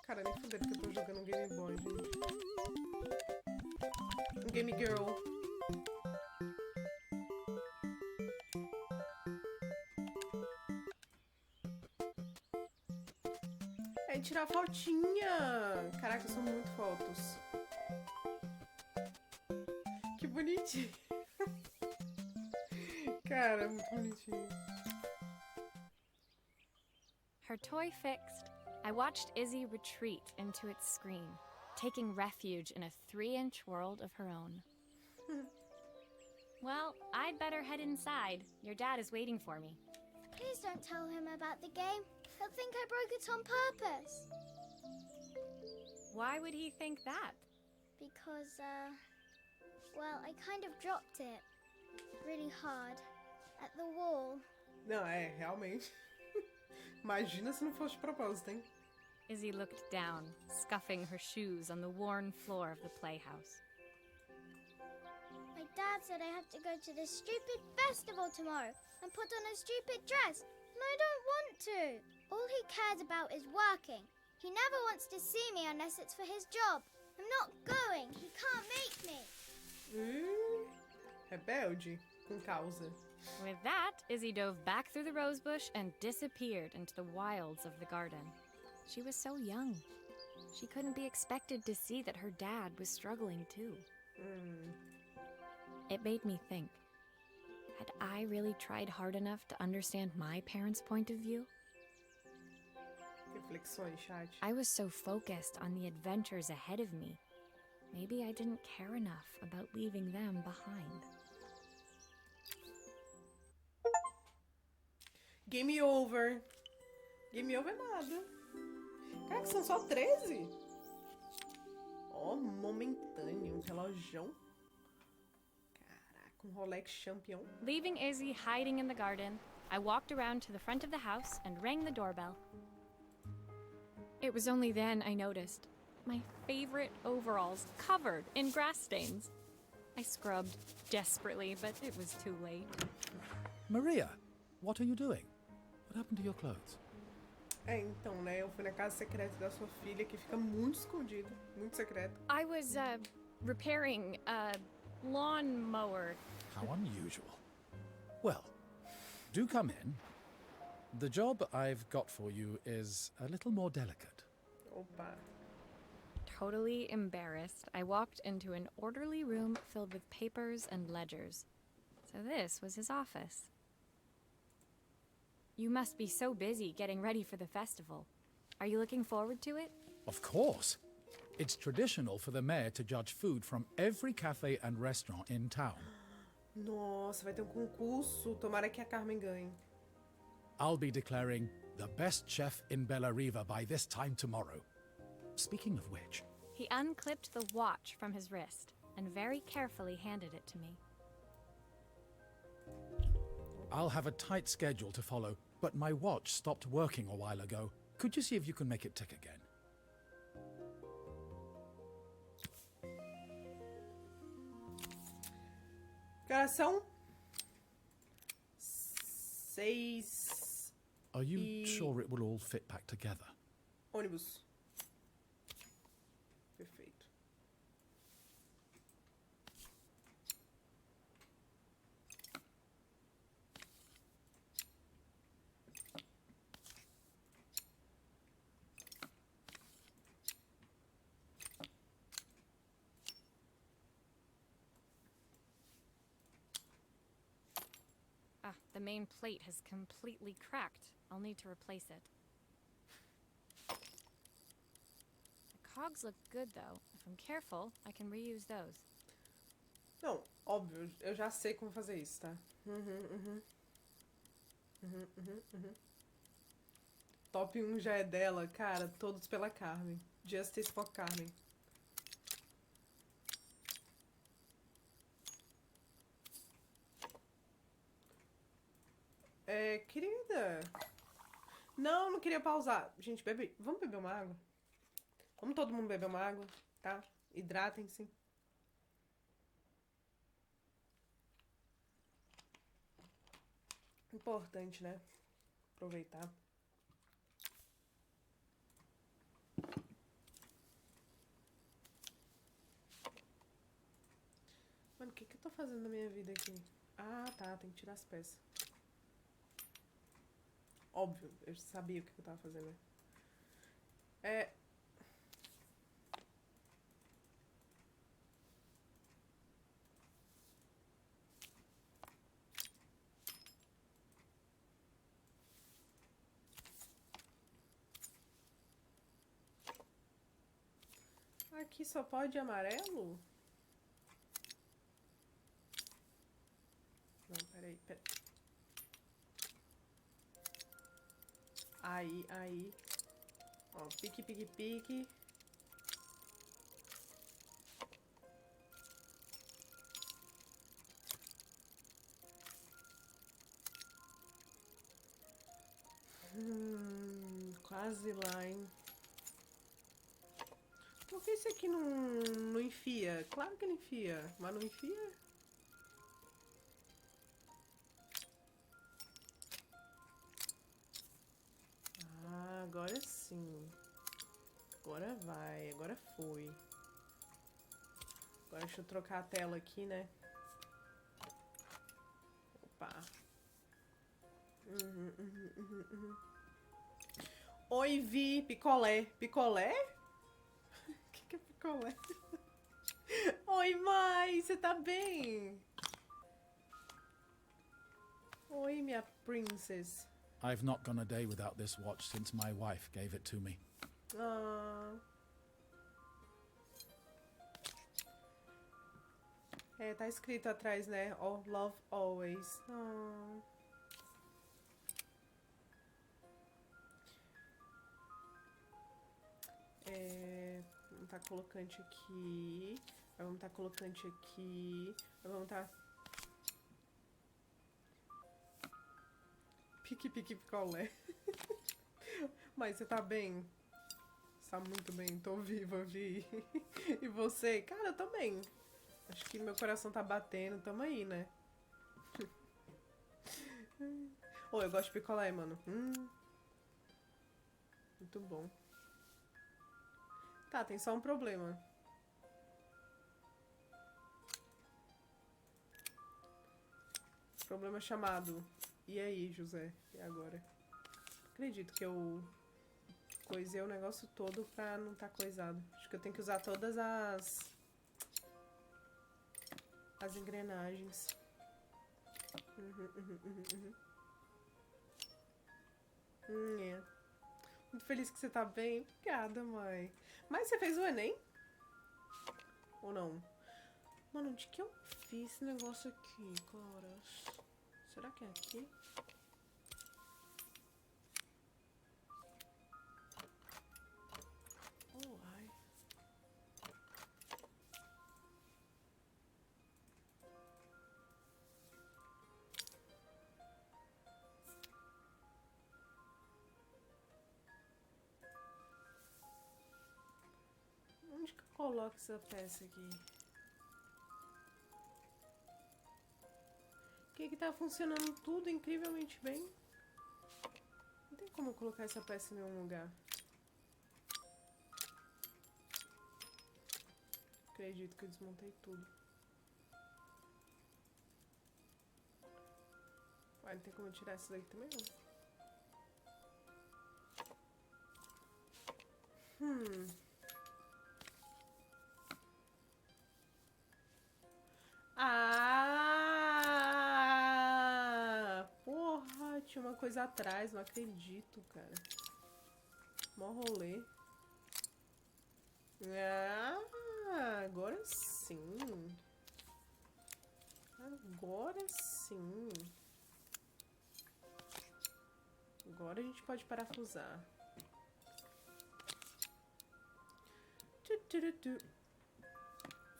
Speaker 1: Cara, nem fudeu que eu tô jogando um Game Boy, gente. Um Game Girl. É tirar fotinha. Caraca, são muito fotos. Que bonitinho. Cara, muito bonitinho.
Speaker 2: Her toy fixed, I watched Izzy retreat into its screen, taking refuge in a 3-inch world of her own. Well, I'd better head inside. Your dad is waiting for me.
Speaker 3: Please don't tell him about the game. He'll think I broke it on purpose.
Speaker 2: Why would he think that?
Speaker 3: Because, well, I kind of dropped it really hard at the wall.
Speaker 1: Não, é, realmente. Imagina se não fosse de propósito, hein?
Speaker 2: Izzy looked down, scuffing her shoes on the worn floor of the playhouse.
Speaker 3: My dad said I have to go to this stupid festival tomorrow and put on a stupid dress, and I don't want to. All he cares about is working. He never wants to see me unless it's for his job. I'm not going. He can't make me.
Speaker 1: Rebelde com causa.
Speaker 2: With that, Izzy dove back through the rosebush and disappeared into the wilds of the garden. She was so young. She couldn't be expected to see that her dad was struggling too. It made me think, had I really tried hard enough to understand my parents' point of view?
Speaker 1: Reflexões, chat.
Speaker 2: I was so focused on the adventures ahead of me. Maybe I didn't care enough about leaving them behind.
Speaker 1: Game over. Game over nada. Cara, que são só 13? Ó, momentâneo. Relógio. Caraca, Rolex Champion.
Speaker 2: Leaving Izzy hiding in the garden, I walked around to the front of the house and rang the doorbell. It was only then I noticed my favorite overalls covered in grass stains. I scrubbed desperately, but it was too late.
Speaker 5: Maria, what are you doing? What happened to your clothes?
Speaker 1: Então, né, eu fui na casa secreta da sua filha, que fica muito escondida, muito secreta.
Speaker 2: I was, repairing a lawnmower.
Speaker 5: How unusual. Well, do come in. The job I've got for you is a little more delicate.
Speaker 1: Opa.
Speaker 2: Totally embarrassed, I walked into an orderly room filled with papers and ledgers. So this was his office. You must be so busy getting ready for the festival. Are you looking forward to it?
Speaker 5: Of course. It's traditional for the mayor to judge food from every cafe and restaurant in town.
Speaker 1: Nossa, vai ter concurso. Tomara que a Carmen ganhe.
Speaker 5: I'll be declaring the best chef in Bella Riva by this time tomorrow. Speaking of which...
Speaker 2: He unclipped the watch from his wrist and very carefully handed it to me.
Speaker 5: I'll have a tight schedule to follow, but my watch stopped working a while ago. Could you see if you can make it tick again?
Speaker 1: Que horas são? 6.
Speaker 5: Are you sure it will all fit back together?
Speaker 1: Ônibus. Perfeito.
Speaker 2: Ah, the main plate has completely cracked. I'll need to replace it. The cogs look good, though. If I'm careful, I can reuse those.
Speaker 1: Não, óbvio, eu já sei como fazer isso, tá? Top 1 já é dela, cara, todos pela Carmen. Justice for Carmen. Querida. Não queria pausar. Gente, bebe. Vamos beber uma água? Vamos todo mundo beber uma água, tá? Hidratem-se. Importante, né? Aproveitar. Mano, o que eu tô fazendo na minha vida aqui? Ah, tá. Tem que tirar as peças. Óbvio, eu sabia o que eu tava fazendo. Aqui só pode amarelo? Não, peraí. Aí. Ó, pique. Quase lá, hein? que esse aqui não enfia? Claro que ele enfia, mas não enfia? Ah, agora sim. Agora vai, agora foi. Agora deixa eu trocar a tela aqui, né? Opa. Oi, Vi, picolé. Picolé? O que é picolé? Oi, Mai, você tá bem? Oi, minha princess.
Speaker 5: I've not gone a day without this watch since my wife gave it to me.
Speaker 1: Ah. É, tá escrito atrás, né? Oh, love always. Ah. É, vamos tá colocante aqui. Vamos tá colocante aqui. Vamos tá... Pique, pique, picolé. Mas você tá bem? Você tá muito bem. Tô viva, Vi. E você? Cara, eu tô bem. Acho que meu coração tá batendo. Tamo aí, né? Oh, eu gosto de picolé, mano. Muito bom. Tá, tem só um problema. Problema chamado... E aí, José? E agora? Acredito que eu coisei o negócio todo pra não tá coisado. Acho que eu tenho que usar todas as engrenagens. É. Muito feliz que você tá bem. Obrigada, mãe. Mas você fez o Enem? Ou não? Mano, onde que eu fiz esse negócio aqui, caras? Será que é aqui? Oh, ai. Onde que eu coloco essa peça aqui? Que tá funcionando tudo incrivelmente bem. Não tem como eu colocar essa peça em nenhum lugar. Acredito que eu desmontei tudo. Ué, não tem como eu tirar isso daqui também, não. Ah! Porra, tinha uma coisa atrás, não acredito, cara. Mó rolê. Ah, agora sim. Agora sim. Agora a gente pode parafusar.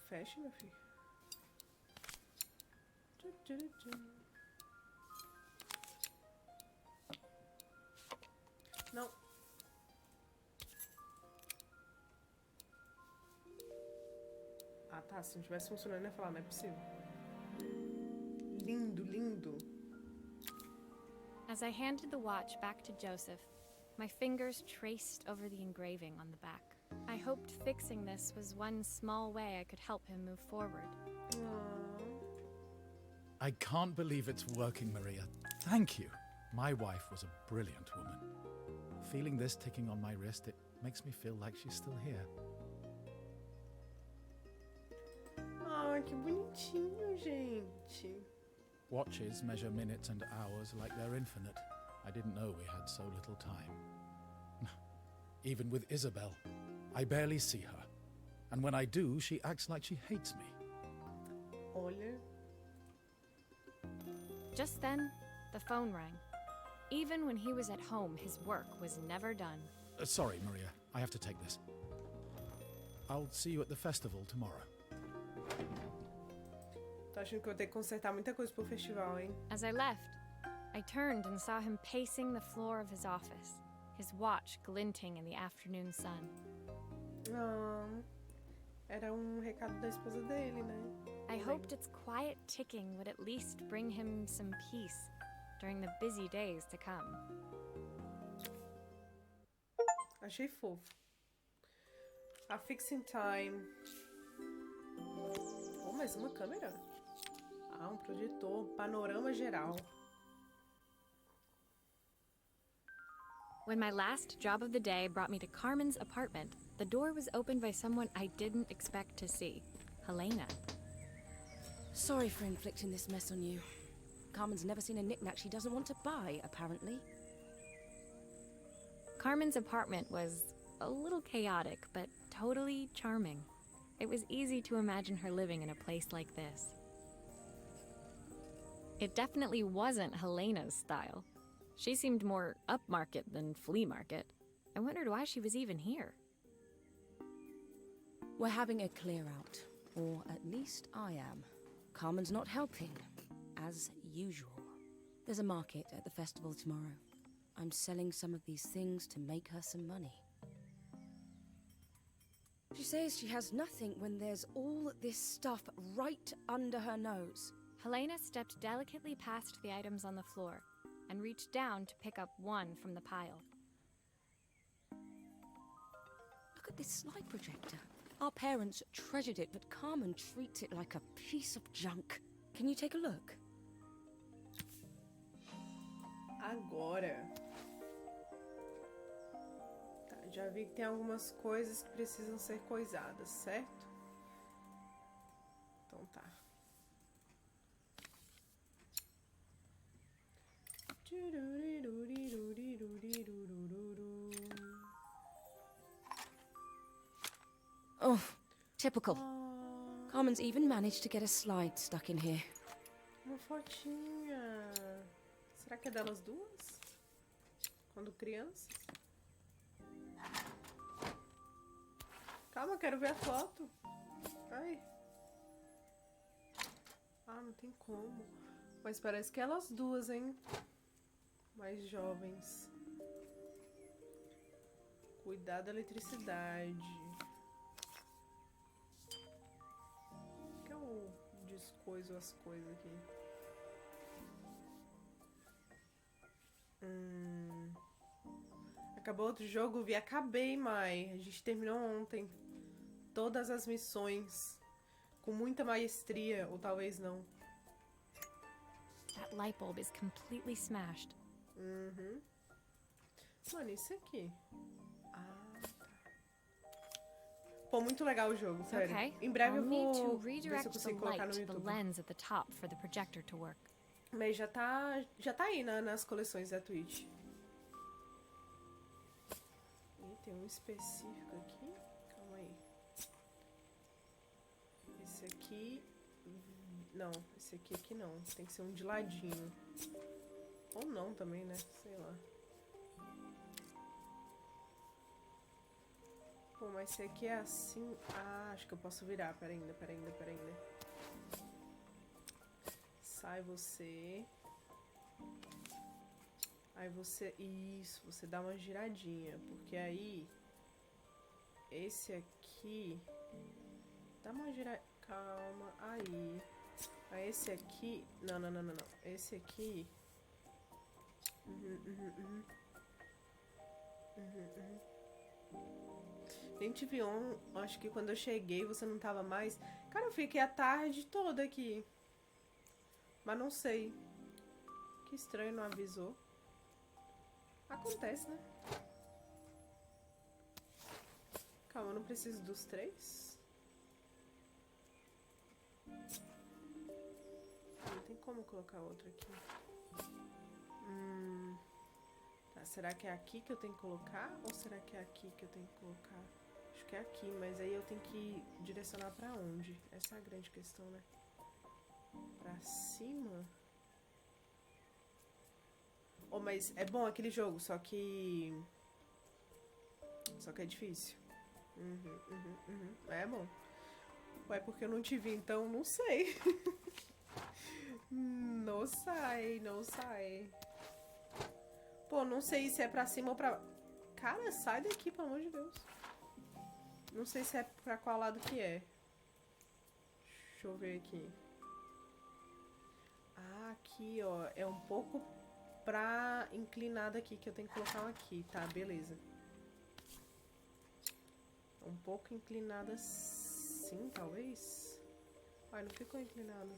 Speaker 1: Fecha, meu filho. Não. Ah, tá. Se não tivesse funcionando, eu ia falar, não é possível. Lindo, lindo.
Speaker 2: As I handed the watch back to Joseph, my fingers traced over the engraving on the back. I hoped fixing this was one small way I could help him move forward.
Speaker 1: Aww.
Speaker 5: I can't believe it's working, Maria. Thank you. My wife was a brilliant woman. Feeling this ticking on my wrist, it makes me feel like she's still here.
Speaker 1: Ah, que bonitinho, gente.
Speaker 5: Watches measure minutes and hours like they're infinite. I didn't know we had so little time. Even with Isabel, I barely see her. And when I do, she acts like she hates me.
Speaker 1: Olha.
Speaker 2: Just then, the phone rang. Even when he was at home, his work was never done.
Speaker 5: Sorry, Maria. I have to take this. I'll see you at the festival tomorrow.
Speaker 1: Tô achando que eu vou ter que consertar muita coisa pro festival, hein?
Speaker 2: As I left, I turned and saw him pacing the floor of his office, his watch glinting in the afternoon sun.
Speaker 1: Era um recado da esposa dele, né?
Speaker 2: I hoped its quiet ticking would at least bring him some peace during the busy days to come.
Speaker 1: Achei fofo. A Fixing Time. Oh, mais uma câmera? Ah, um projetor. Panorama geral.
Speaker 2: When my last job of the day brought me to Carmen's apartment, the door was opened by someone I didn't expect to see. Helena.
Speaker 7: Sorry for inflicting this mess on you. Carmen's never seen a knick-knack she doesn't want to buy, apparently.
Speaker 2: Carmen's apartment was a little chaotic, but totally charming. It was easy to imagine her living in a place like this. It definitely wasn't Helena's style. She seemed more upmarket than flea market. I wondered why she was even here.
Speaker 7: We're having a clear out, or at least I am. Carmen's not helping, as usual. There's a market at the festival tomorrow. I'm selling some of these things to make her some money. She says she has nothing when there's all this stuff right under her nose.
Speaker 2: Helena stepped delicately past the items on the floor and reached down to pick up one from the pile.
Speaker 7: Look at this slide projector. Our parents treasured it, but Carmen treats it like a piece of junk. Can you take a look?
Speaker 1: Agora. Tá, já vi que tem algumas coisas que precisam ser coisadas, certo? Então tá.
Speaker 7: Oh, typical. Carmen's even managed to get a slide stuck in here.
Speaker 1: Uma fotinha. Será que é delas duas? Quando crianças? Calma, eu quero ver a foto. Ai. Ah, não tem como. Mas parece que é elas duas, hein? Mais jovens. Cuidar da eletricidade. Por que eu descoiso as coisas aqui? Acabou outro jogo? Vi, acabei, Mai. A gente terminou ontem. Todas as missões. Com muita maestria, ou talvez não.
Speaker 2: That light bulb is completely smashed.
Speaker 1: Uhum. Mano, isso aqui. Ah, tá. Pô, muito legal o jogo, sério.
Speaker 2: Okay,
Speaker 1: Em breve
Speaker 2: I'll
Speaker 1: eu
Speaker 2: need to
Speaker 1: vou ver se eu
Speaker 2: redirect the
Speaker 1: consigo colocar
Speaker 2: light
Speaker 1: no
Speaker 2: to the
Speaker 1: YouTube.
Speaker 2: lens at the top for the projector to work.
Speaker 1: Mas já tá aí nas coleções da Twitch. E tem um específico aqui. Calma aí. Esse aqui... Não, esse aqui não. Tem que ser um de ladinho. Ou não também, né? Sei lá. Pô, mas esse aqui é assim... Ah, acho que eu posso virar. Pera ainda. Sai você. Aí você... Isso, você dá uma giradinha. Porque aí... Esse aqui... Dá uma giradinha... Calma, aí... Aí esse aqui... Não. Esse aqui... Nem te vi acho que quando eu cheguei você não tava mais. Cara, eu fiquei a tarde toda aqui. Mas não sei. Que estranho, não avisou. Acontece, né? Calma, eu não preciso dos 3. Não tem como colocar outro aqui. Tá, será que é aqui que eu tenho que colocar? Ou será que é aqui que eu tenho que colocar? Acho que é aqui, mas aí eu tenho que direcionar pra onde? Essa é a grande questão, né? Pra cima? Oh, mas é bom aquele jogo, só que é difícil. É bom. Ué, porque eu não te vi, então não sei. Não sai. Pô, não sei se é pra cima ou pra... Cara, sai daqui, pelo amor de Deus. Não sei se é pra qual lado que é. Deixa eu ver aqui. Ah, aqui, ó. É um pouco pra inclinada aqui, que eu tenho que colocar um aqui. Tá, beleza. Um pouco inclinada sim, talvez. Ai, não ficou inclinado.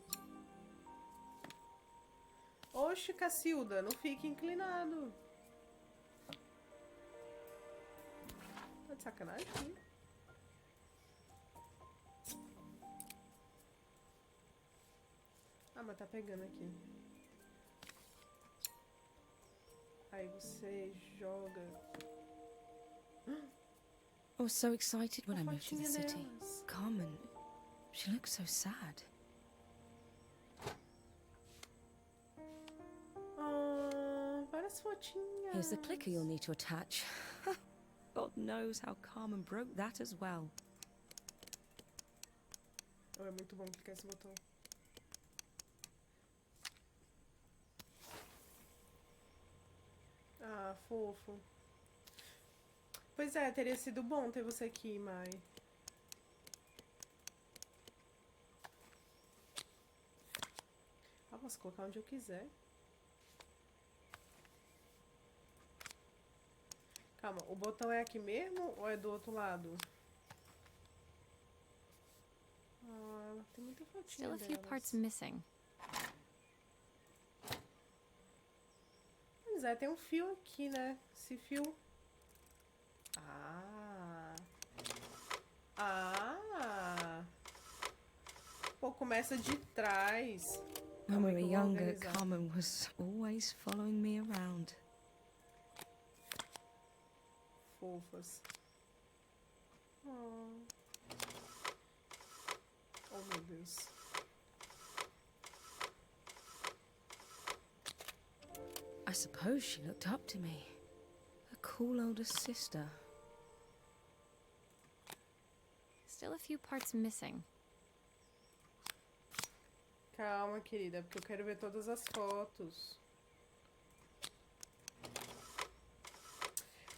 Speaker 1: Oxe, Cacilda, não fique inclinado. Tá de sacanagem, hein? Ah, mas tá pegando aqui. Aí você joga.
Speaker 7: I was so excited when I moved to the
Speaker 1: fotinha
Speaker 7: city.
Speaker 1: delas.
Speaker 7: Carmen, she looks so sad.
Speaker 1: Ah, várias fotinhas.
Speaker 7: Here's the clicker you'll need to attach. God knows how Carmen broke that as well.
Speaker 1: Oh, é muito bom clicar esse botão. Ah, fofo. Pois é, teria sido bom ter você aqui, Mai. Ah, posso colocar onde eu quiser. Calma, o botão é aqui mesmo ou é do outro lado? Ah, tem muita fotinha
Speaker 2: Still a few
Speaker 1: delas.
Speaker 2: parts missing.
Speaker 1: Pois é, tem um fio aqui, né? Esse fio... Ah! Ah! Pô, começa de trás.
Speaker 7: When
Speaker 1: Calma
Speaker 7: we
Speaker 1: aí que
Speaker 7: were
Speaker 1: eu vou
Speaker 7: younger,
Speaker 1: organizar.
Speaker 7: Carmen was always following me around.
Speaker 1: Fofas. Oh. Oh, meu Deus.
Speaker 7: I suppose she looked up to me. A cool older sister.
Speaker 2: Still a few parts missing.
Speaker 1: Calma, querida, porque eu quero ver todas as fotos.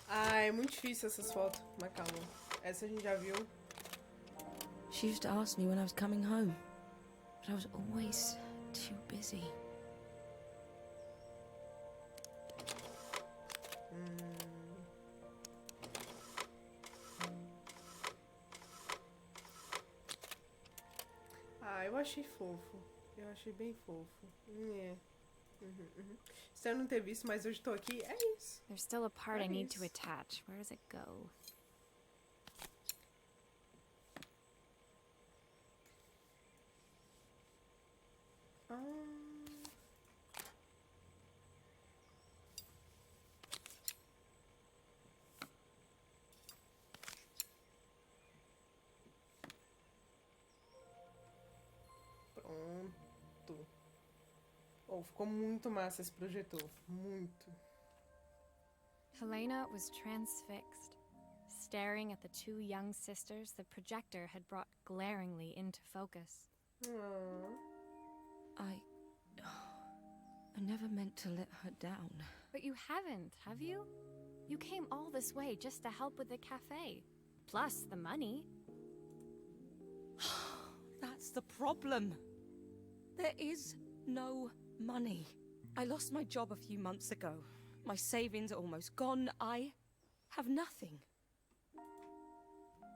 Speaker 1: Ah, é muito difícil essas fotos. Mas calma. Essa a gente já viu.
Speaker 7: She used to ask me when I was coming home, but I was always too busy.
Speaker 1: Ah, eu achei fofo. Eu achei bem fofo. É. Espero não ter visto, mas hoje tô aqui. É isso.
Speaker 2: There's still a part I need to
Speaker 1: Nice.
Speaker 2: attach. Where does it go?
Speaker 1: Ah. Pronto. Oh, ficou muito massa esse projetor. Muito.
Speaker 2: Helena was transfixed, staring at the two young sisters the projector had brought glaringly into focus.
Speaker 1: Ah.
Speaker 7: I never meant to let her down.
Speaker 2: But you haven't, have you? You came all this way just to help with the cafe. Plus the money.
Speaker 7: That's the problem. There is no money. I lost my job a few months ago. My savings are almost gone. I have nothing.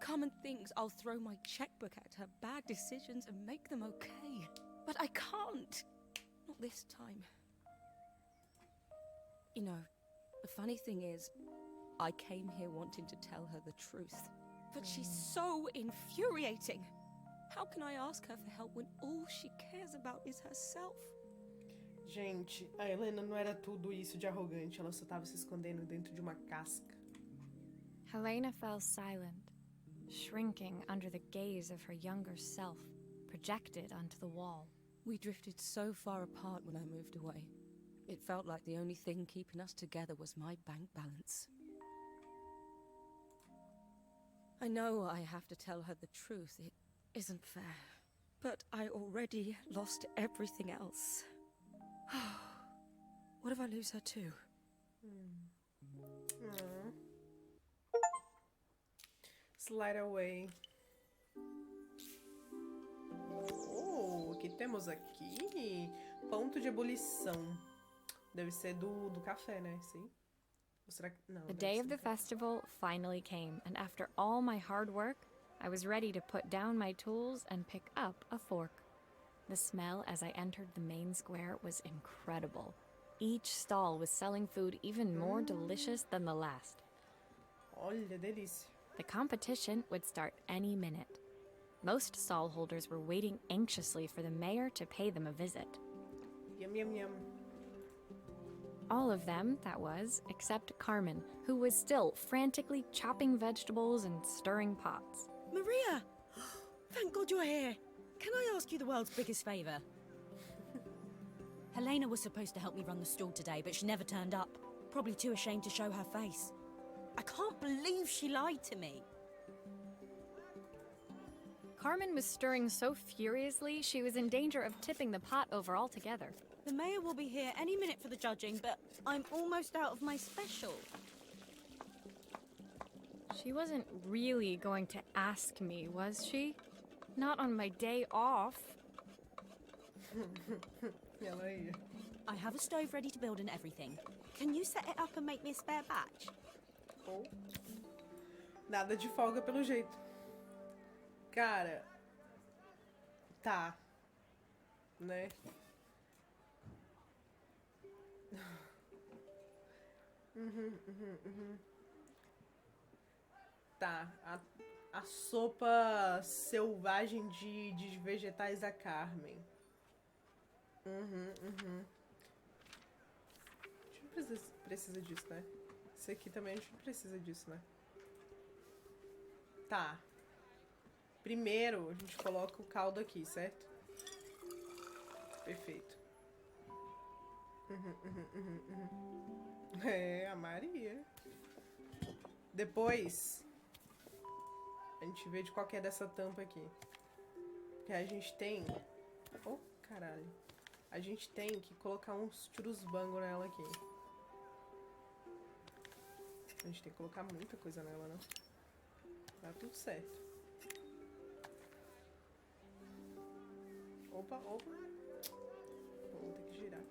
Speaker 7: Carmen thinks I'll throw my checkbook at her bad decisions and make them okay. But I can't. Not this time. You know, the funny thing is, I came here wanting to tell her the truth. But she's so infuriating. How can I ask her for help when all she cares about is herself?
Speaker 1: Gente, a Helena não era tudo isso de arrogante. Ela só tava se escondendo dentro de uma casca.
Speaker 2: Helena fell silent, shrinking under the gaze of her younger self, projected onto the wall.
Speaker 7: We drifted so far apart when I moved away. It felt like the only thing keeping us together was my bank balance. I know I have to tell her the truth. It isn't fair. But I already lost everything else. What if I lose her too?
Speaker 1: Slide away. Oh, o que temos aqui? Ponto de ebulição. Deve ser do café, né? Sim. Ou será que... Não,
Speaker 2: The
Speaker 1: deve
Speaker 2: day
Speaker 1: ser
Speaker 2: of the
Speaker 1: do café.
Speaker 2: festival finally came, and after all my hard work, I was ready to put down my tools and pick up a fork. The smell as I entered the main square was incredible. Each stall was selling food even more delicious than the last.
Speaker 1: Olha, delícia.
Speaker 2: The competition would start any minute. Most stall holders were waiting anxiously for the mayor to pay them a visit.
Speaker 1: Yum, yum, yum.
Speaker 2: All of them, that was, except Carmen, who was still frantically chopping vegetables and stirring pots.
Speaker 6: Maria! Thank God you're here. Can I ask you the world's biggest favour? Helena was supposed to help me run the stall today, but she never turned up. Probably too ashamed to show her face. I can't believe she lied to me.
Speaker 2: Carmen was stirring so furiously she was in danger of tipping the pot over altogether.
Speaker 6: The mayor will be here any minute for the judging, but I'm almost out of my special.
Speaker 2: She wasn't really going to ask me, was she? Not on my day off.
Speaker 1: Ela ia.
Speaker 6: I have a stove ready to build and everything. Can you set it up and make me a spare batch?
Speaker 1: Oh. Nada de folga pelo jeito. Cara. Tá. Né? Tá. A sopa selvagem de vegetais da Carmen. A gente não precisa disso, né? Esse aqui também a gente não precisa disso, né? Tá. Primeiro, a gente coloca o caldo aqui, certo? Perfeito. É, a Maria. Depois, a gente vê de qual que é dessa tampa aqui. Que a gente tem... Oh, caralho. A gente tem que colocar uns churusbango nela aqui. A gente tem que colocar muita coisa nela, né? Tá tudo certo. Opa, opa. Vou ter que girar.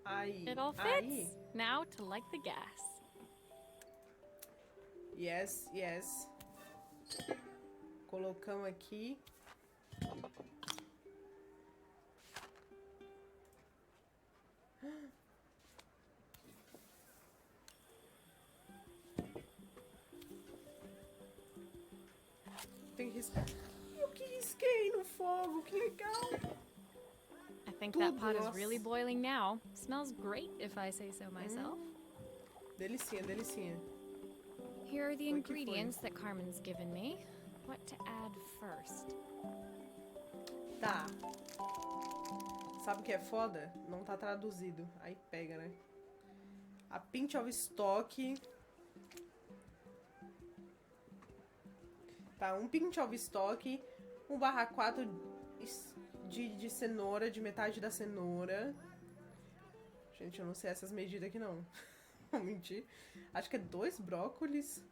Speaker 1: Aí,
Speaker 2: It all fits.
Speaker 1: aí.
Speaker 2: Now to light the gas.
Speaker 1: Yes, yes. Colocamos aqui. Tem que riscar. Eu que risquei no fogo, que legal.
Speaker 2: I think that pot is
Speaker 1: Nossa.
Speaker 2: really boiling now. Smells great if I say so myself.
Speaker 1: Delicinha, delicinha.
Speaker 2: Here are the
Speaker 1: Foi que foi.
Speaker 2: ingredients that Carmen's given me. What to add first?
Speaker 1: Tá. Sabe o que é foda? Não tá traduzido. Aí pega, né? A pinch of stock. Tá, um pinch of stock. 1/4 de cenoura, de metade da cenoura. Gente, eu não sei essas medidas aqui não. Vou mentir. Acho que é 2 brócolis.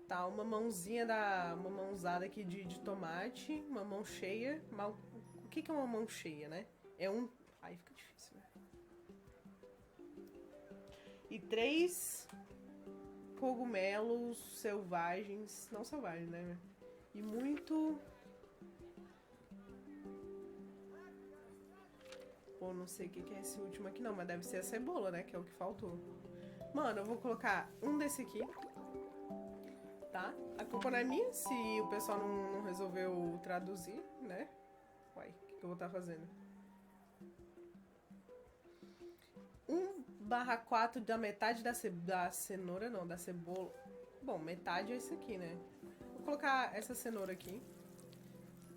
Speaker 1: Tá, uma mãozada aqui de tomate. Uma mão cheia. O que é uma mão cheia, né? É um... Aí fica difícil, né? E 3 cogumelos selvagens. Não selvagens, né? E muito... Pô, não sei o que é esse último aqui não, mas deve ser a cebola, né? Que é o que faltou. Mano, eu vou colocar um desse aqui. Tá? A culpa não é minha se o pessoal não resolveu traduzir, né? Uai, o que eu vou estar fazendo? 1/4 da metade da cenoura, não, da cebola. Bom, metade é isso aqui, né? Vou colocar essa cenoura aqui.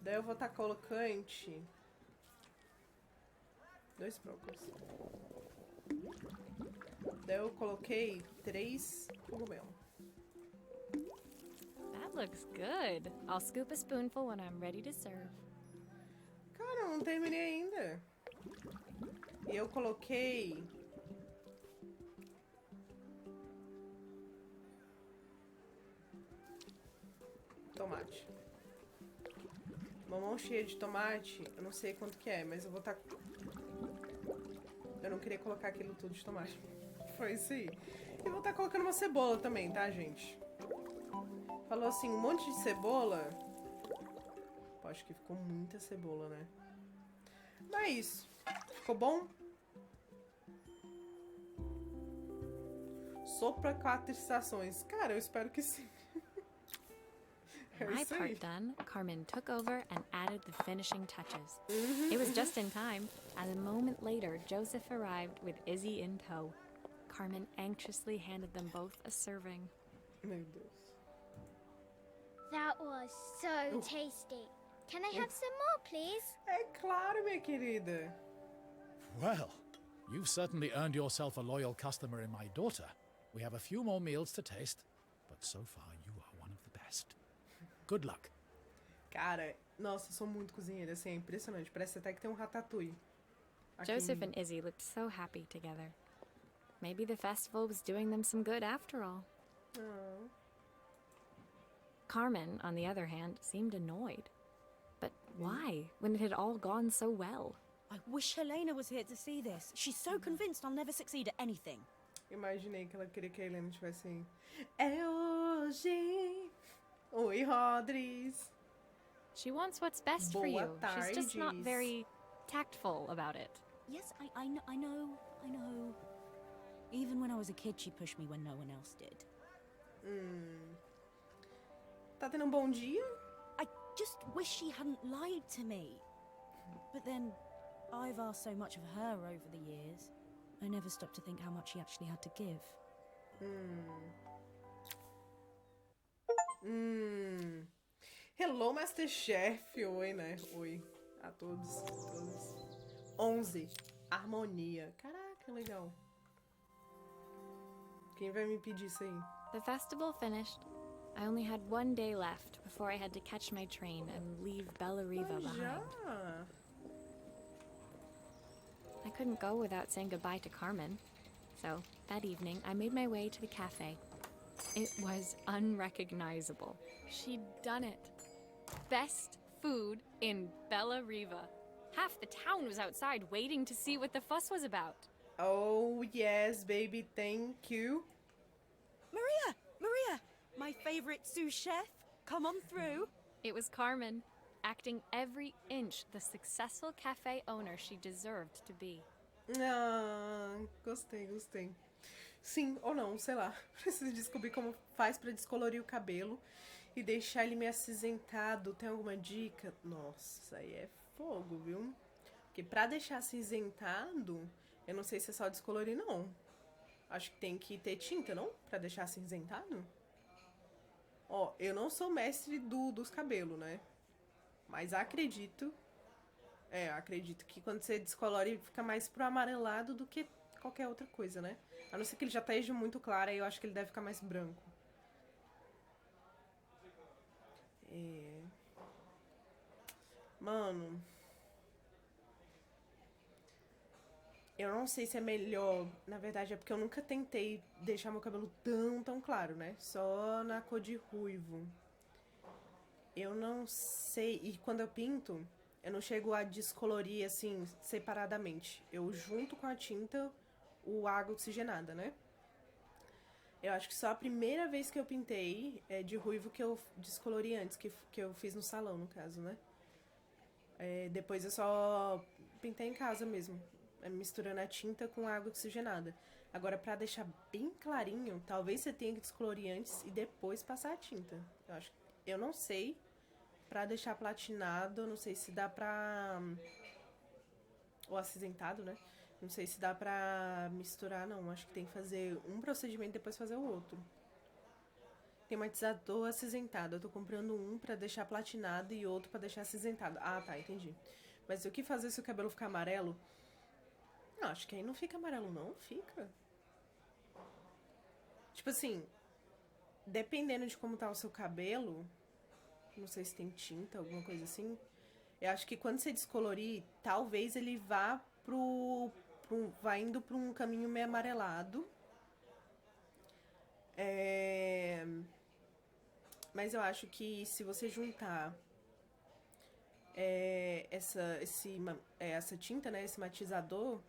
Speaker 1: Daí eu vou estar colocando 2 brócolis. Daí eu coloquei 3 cogumelos.
Speaker 2: That looks good. I'll scoop a spoonful when I'm ready to serve.
Speaker 1: Cara, eu não terminei ainda. E eu coloquei tomate. Uma mão cheia de tomate, eu não sei quanto que é, mas eu vou estar... Eu não queria colocar aquilo tudo de tomate. Foi isso aí. E vou estar colocando uma cebola também, tá, gente? Falou assim, um monte de cebola. Pô, acho que ficou muita cebola, né? Mas é isso. Ficou bom? Sopa 4 estações. Cara, eu espero que sim.
Speaker 2: My part done, Carmen took over and added the finishing touches. It was just in time, and a moment later, Joseph arrived with Izzy in tow. Carmen anxiously handed them both a serving.
Speaker 1: Meu Deus.
Speaker 3: That was so tasty. Can I have some more, please?
Speaker 1: É claro, minha querida.
Speaker 5: Well, you've certainly earned yourself a loyal customer in my daughter. We have a few more meals to taste, but so far you are one of the best. Good luck.
Speaker 1: Cara, nossa, eu sou muito cozinheira, assim, é impressionante. Parece até que tem um ratatouille. Aqui
Speaker 2: Joseph and Izzy looked so happy together. Maybe the festival was doing them some good after all.
Speaker 1: Oh.
Speaker 2: Carmen, on the other hand, seemed annoyed. But why, when it had all gone so well?
Speaker 6: I wish Helena was here to see this. She's so convinced I'll never succeed at anything.
Speaker 1: Imaginei que ela queria que a Helena tivesse aí. É hoje. Oi, Rodrigues.
Speaker 2: She wants what's best for
Speaker 1: Boa
Speaker 2: you. She's just not
Speaker 1: tardes.
Speaker 2: very tactful about it.
Speaker 6: Yes, I know. Even when I was a kid, she pushed me when no one else did.
Speaker 1: Tá tendo um bom dia?
Speaker 6: I just wish she hadn't lied to me. But then, I've asked so much of her over the years. I never stopped to think how much she actually had to give.
Speaker 1: Hello, Masterchef. Oi, né? Oi a todos. 11. Harmonia. Caraca, legal. Quem vai me pedir isso aí?
Speaker 2: The festival finished. I only had one day left before I had to catch my train and leave Bella Riva
Speaker 1: Já?
Speaker 2: behind. I couldn't go without saying goodbye to Carmen. So, that evening, I made my way to the cafe. It was unrecognizable. She'd done it. Best food in Bella Riva. Half the town was outside waiting to see what the fuss was about.
Speaker 1: Oh, yes, baby. Thank you.
Speaker 6: Maria! My favorite sous chef. Come on through.
Speaker 2: It was Carmen, acting every inch the successful cafe owner she deserved to be.
Speaker 1: Ah, gostei. Sim ou não, sei lá. Preciso descobrir como faz pra descolorir o cabelo e deixar ele meio acinzentado. Tem alguma dica? Nossa, isso aí é fogo, viu? Porque pra deixar acinzentado, eu não sei se é só descolorir, não. Acho que tem que ter tinta, não? Pra deixar acinzentado? Ó, eu não sou mestre dos cabelos, né? Mas acredito que quando você descolore fica mais pro amarelado do que qualquer outra coisa, né? A não ser que ele já esteja muito claro, aí eu acho que ele deve ficar mais branco. Mano... Eu não sei se é melhor, na verdade é porque eu nunca tentei deixar meu cabelo tão claro, né? Só na cor de ruivo. Eu não sei, e quando eu pinto, eu não chego a descolorir assim, separadamente. Eu junto com a tinta o água oxigenada, né? Eu acho que só a primeira vez que eu pintei de ruivo que eu descolori antes, que eu fiz no salão, no caso, né? Depois eu só pintei em casa mesmo. Misturando a tinta com água oxigenada. Agora, pra deixar bem clarinho, talvez você tenha que descolorir antes e depois passar a tinta. Eu não sei. Pra deixar platinado, não sei se dá pra... Ou acinzentado, né? Não sei se dá pra misturar, não. Acho que tem que fazer um procedimento e depois fazer o outro. Tem matizador acinzentado. Eu tô comprando um pra deixar platinado e outro pra deixar acinzentado. Ah, tá, entendi. Mas o que fazer se o cabelo ficar amarelo? Não, acho que aí não fica amarelo, não. Fica. Tipo assim, dependendo de como tá o seu cabelo, não sei se tem tinta, alguma coisa assim, eu acho que quando você descolorir, talvez ele vá vai indo pra um caminho meio amarelado. Mas eu acho que se você juntar essa tinta, né? Esse matizador,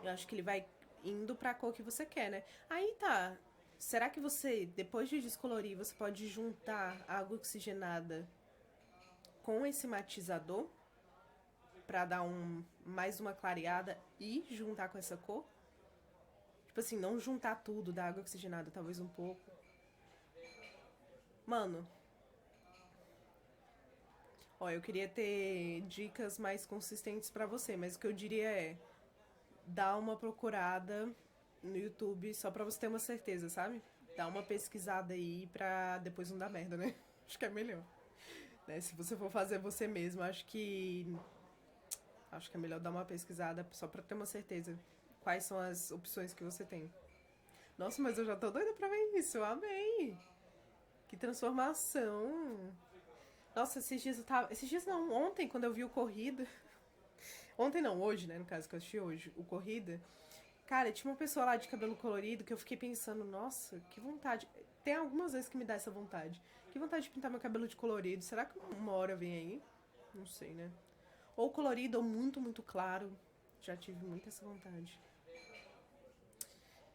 Speaker 1: eu acho que ele vai indo pra cor que você quer, né? Aí tá. Será que você, depois de descolorir, você pode juntar a água oxigenada com esse matizador pra dar mais uma clareada e juntar com essa cor? Tipo assim, não juntar tudo da água oxigenada, talvez um pouco. Mano, ó, eu queria ter dicas mais consistentes pra você, mas o que eu diria é dá uma procurada no YouTube só pra você ter uma certeza, sabe? Dá uma pesquisada aí pra depois não dar merda, né? Acho que é melhor. Né? Se você for fazer você mesmo, acho que é melhor dar uma pesquisada só pra ter uma certeza. Quais são as opções que você tem. Nossa, mas eu já tô doida pra ver isso. Eu amei. Que transformação. Nossa, esses dias eu tava... Esses dias não, ontem, quando eu vi o Corrida... Ontem não, hoje, né? No caso que eu assisti hoje, o Corrida. Cara, tinha uma pessoa lá de cabelo colorido que eu fiquei pensando, nossa, que vontade. Tem algumas vezes que me dá essa vontade. Que vontade de pintar meu cabelo de colorido. Será que uma hora vem aí? Não sei, né? Ou colorido ou muito, muito claro. Já tive muita essa vontade.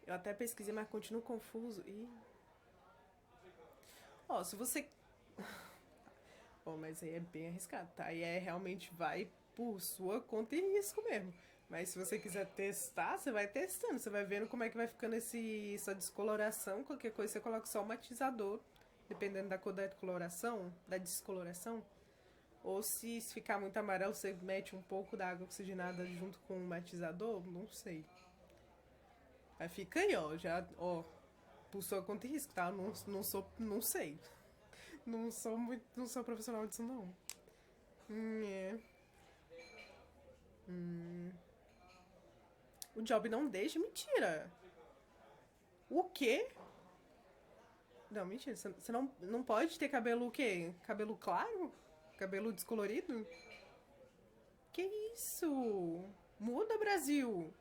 Speaker 1: Eu até pesquisei, mas continuo confuso. E... Ó, se você... Bom, mas aí é bem arriscado, tá? Aí realmente vai por sua conta e risco mesmo. Mas se você quiser testar, você vai testando. Você vai vendo como é que vai ficando essa descoloração. Qualquer coisa você coloca só o matizador. Dependendo da cor da descoloração. Ou se ficar muito amarelo, você mete um pouco da água oxigenada junto com o matizador. Não sei. Aí fica aí, ó. Já, ó. Por sua conta e risco, tá? Não sei. Não sou profissional disso, não. É. O job não deixa? Mentira. O quê? Não, mentira. Você não pode ter cabelo o quê? Cabelo claro? Cabelo descolorido? Que isso? Muda, Brasil.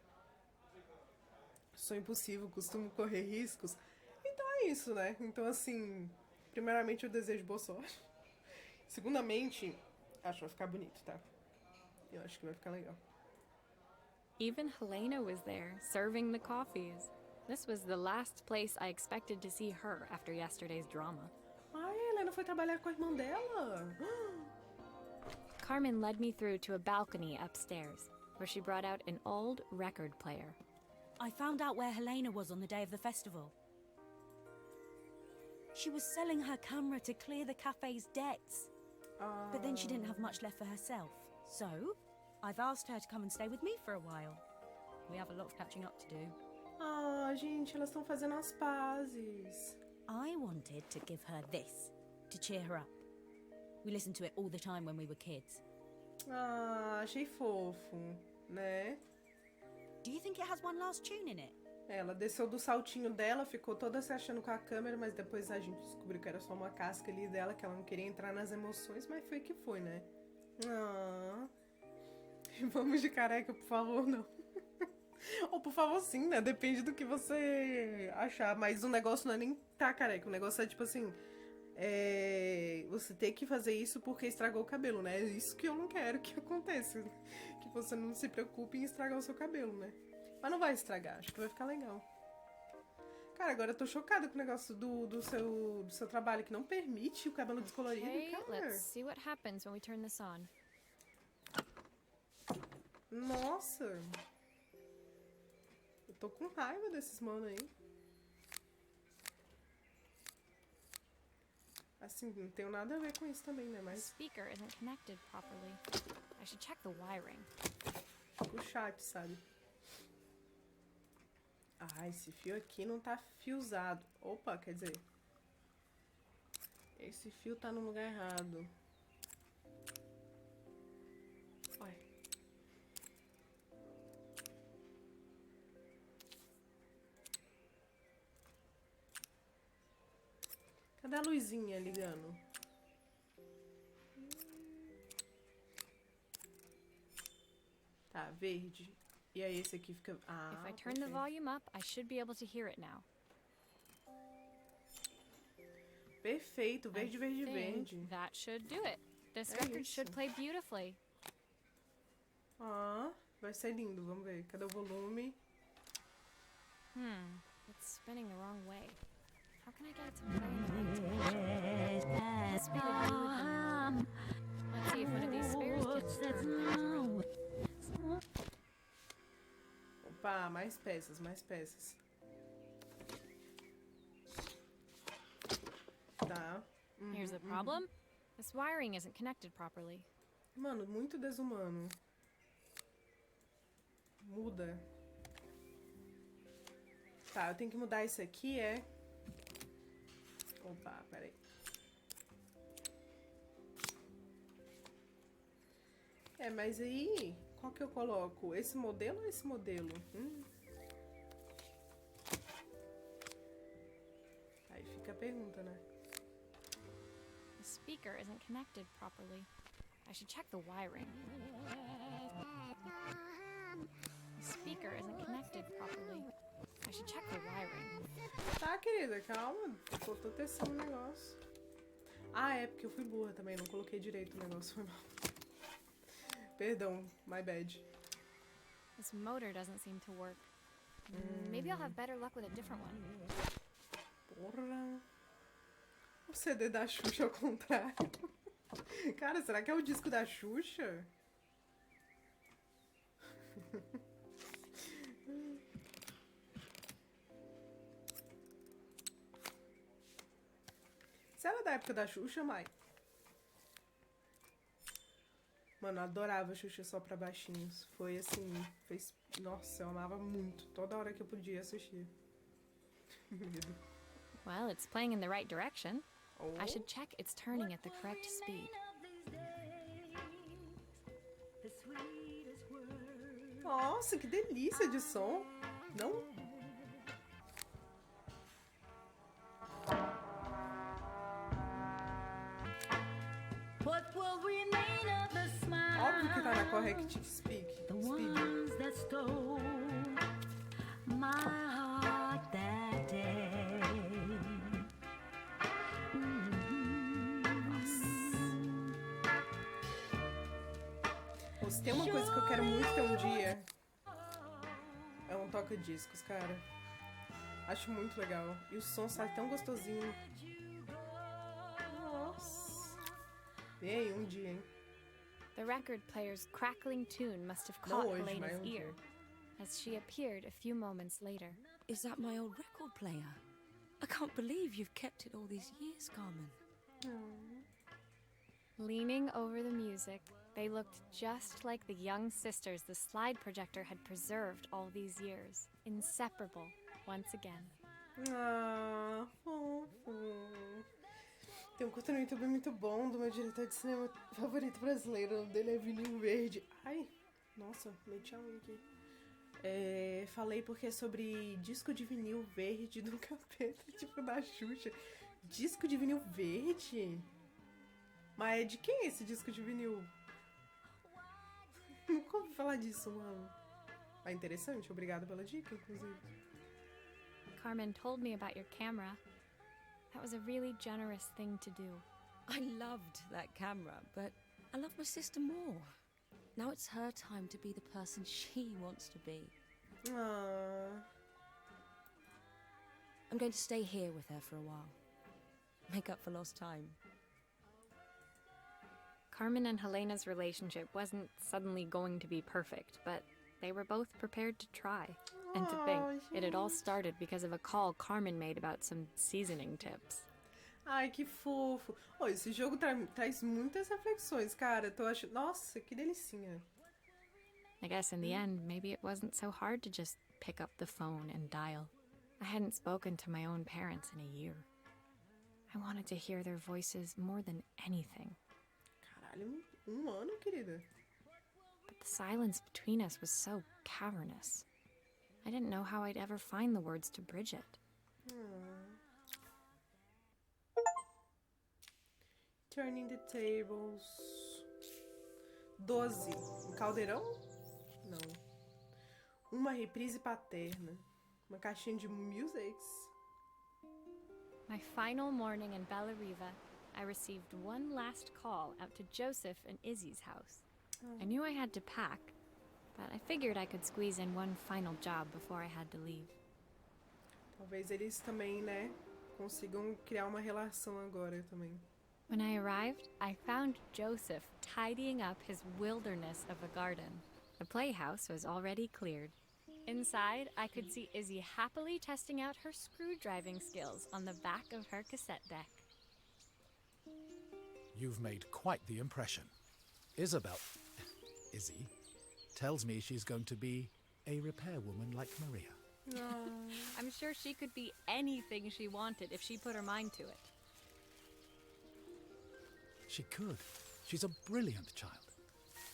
Speaker 1: Sou impossível, costumo correr riscos. Então é isso, né? Então, assim, primeiramente eu desejo boa sorte. Segundamente, acho que vai ficar bonito, tá? Eu acho que vai ficar legal.
Speaker 2: Even Helena was there, serving the coffees. This was the last place I expected to see her after yesterday's drama.
Speaker 1: Ai, a Helena foi trabalhar com a irmã dela.
Speaker 2: Carmen led me through to a balcony upstairs, where she brought out an old record player.
Speaker 6: I found out where Helena was on the day of the festival. She was selling her camera to clear the cafe's debts. But then she didn't have much left for herself. So, I've asked her to come and stay with me for a while. We have a lot of catching up to do.
Speaker 1: Ah, gente, elas estão fazendo as pazes.
Speaker 6: I wanted to give her this, to cheer her up. We listened to it all the time when we were kids.
Speaker 1: Ah, achei fofo, né?
Speaker 6: Do you think it has one last tune in it?
Speaker 1: Ela desceu do saltinho dela, ficou toda se achando com a câmera, mas depois a gente descobriu que era só uma casca ali dela, que ela não queria entrar nas emoções, mas foi que foi, né? Ah. Vamos de careca, por favor, não. Ou por favor, sim, né? Depende do que você achar. Mas o negócio não é nem tá careca. O negócio é tipo assim. Você ter que fazer isso porque estragou o cabelo, né? É isso que eu não quero que aconteça. Que você não se preocupe em estragar o seu cabelo, né? Mas não vai estragar, acho que vai ficar legal. Cara, agora eu tô chocada com o negócio do seu trabalho, que não permite o cabelo descolorido,
Speaker 2: Okay,
Speaker 1: cara.
Speaker 2: let's see what happens when we turn this on.
Speaker 1: Nossa. Eu tô com raiva desses mano aí. Assim, não tenho nada a ver com isso também, né?
Speaker 2: The
Speaker 1: Mas
Speaker 2: speaker isn't connected properly. I should check the wiring.
Speaker 1: o chat, sabe? Ah, esse fio aqui não tá fiozado. Opa, quer dizer... Esse fio tá no lugar errado. Olha. Cadê a luzinha ligando? Tá, verde. E aí esse aqui fica... Ah,
Speaker 2: If I turn the
Speaker 1: perfeito.
Speaker 2: volume up, I should be able to hear it now.
Speaker 1: Perfeito, verde, verde,
Speaker 2: I think
Speaker 1: verde.
Speaker 2: that should do it. This
Speaker 1: É
Speaker 2: record
Speaker 1: isso.
Speaker 2: should play beautifully.
Speaker 1: Ah, vai ser lindo, vamos ver. Cadê o volume?
Speaker 2: It's spinning the wrong way. How can I get it to play in the right direction? Must be the glue with the- Let's see if one of these spares can turn things around.
Speaker 1: Opa, mais peças, mais peças. Tá.
Speaker 2: Here's the problem. This wiring isn't connected properly.
Speaker 1: Mano, muito desumano. Muda. Tá, eu tenho que mudar isso aqui, é? Opa, peraí. É, mas aí, qual que eu coloco? Esse modelo ou esse modelo? Aí fica a pergunta, né?
Speaker 2: The speaker isn't connected properly. I should check the wiring. The speaker isn't connected properly. I should check the wiring.
Speaker 1: Tá, querida, calma. Tô testando o negócio. Ah, é porque eu fui burra também, não coloquei direito o negócio, foi mal. Perdão, my bad.
Speaker 2: This motor doesn't seem to work. Maybe I'll have better luck with a different one.
Speaker 1: Porra. O CD da Xuxa ao contrário. Cara, será que é o disco da Xuxa? Você era da época da Xuxa, Mai? Mano, eu adorava a Xuxa só pra baixinhos. Foi assim, fez... Nossa, eu amava muito. Toda hora que eu podia assistir. Medo.
Speaker 2: Well, it's playing in the right direction.
Speaker 1: Oh.
Speaker 2: I should check it's turning at the correct speed.
Speaker 1: Nossa, que delícia de som. Não? Óbvio que tá na correct speed. Pô, se tem uma coisa que eu quero muito ter um dia, é um toca-discos, cara. Acho muito legal. E o som sai tão gostosinho. Nossa. E aí, um dia, hein?
Speaker 2: The record player's crackling tune must have
Speaker 1: Não
Speaker 2: caught
Speaker 1: hoje, mas
Speaker 2: Helena's
Speaker 1: um dia.
Speaker 2: ear, as she appeared a few moments later.
Speaker 7: Is that my old record player? I can't believe you've kept it all these years, Carmen.
Speaker 2: Leaning over the music, they looked just like the young sisters the slide projector had preserved all these years, inseparable once again.
Speaker 1: Ah, fofo. Tem um curta-metragem também muito bom do meu diretor de cinema favorito brasileiro. O nome dele é Vinil Verde. Ai, nossa, meti a unha aqui. Falei porque é sobre disco de vinil verde do capeta, tipo da Xuxa. Disco de vinil verde? Mas é de quem é esse disco de vinil? Nunca ouvi falar disso, mano. Ah, interessante, obrigada pela dica, inclusive.
Speaker 2: Carmen told me about your camera. That was a really generous thing to do.
Speaker 7: I loved that camera, but I love my sister more. Now it's her time to be the person she wants to be.
Speaker 1: Ah,
Speaker 7: I'm going to stay here with her for a while. Make up for lost time.
Speaker 2: Carmen and Helena's relationship wasn't suddenly going to be perfect, but they were both prepared to try. And to think, it had all started because of a call Carmen made about some seasoning tips.
Speaker 1: ai, que fofo. Oh, esse jogo traz muitas reflexões, cara. Tô achando... Nossa, que delicinha.
Speaker 2: I guess in the end, maybe it wasn't so hard to just pick up the phone and dial. I hadn't spoken to my own parents in a year. I wanted to hear their voices more than anything.
Speaker 1: Caralho, ano, querida.
Speaker 2: But the silence between us was so cavernous. I didn't know how I'd ever find the words to bridge it.
Speaker 1: Turning the tables. 12. Caldeirão? Não. Uma reprise paterna. Uma caixinha de musics.
Speaker 2: My final morning in Bellariva, I received one last call out to Joseph and Izzy's house. I knew I had to pack, but I figured I could squeeze in one final job before I had to leave.
Speaker 1: Talvez eles também, né, consigam criar uma relação agora também.
Speaker 2: When I arrived, I found Joseph tidying up his wilderness of a garden. The playhouse was already cleared. Inside, I could see Izzy happily testing out her screw-driving skills on the back of her cassette deck.
Speaker 5: You've made quite the impression. Izzy, tells me she's going to be a repairwoman like Maria.
Speaker 2: I'm sure she could be anything she wanted if she put her mind to it.
Speaker 5: She could. She's a brilliant child.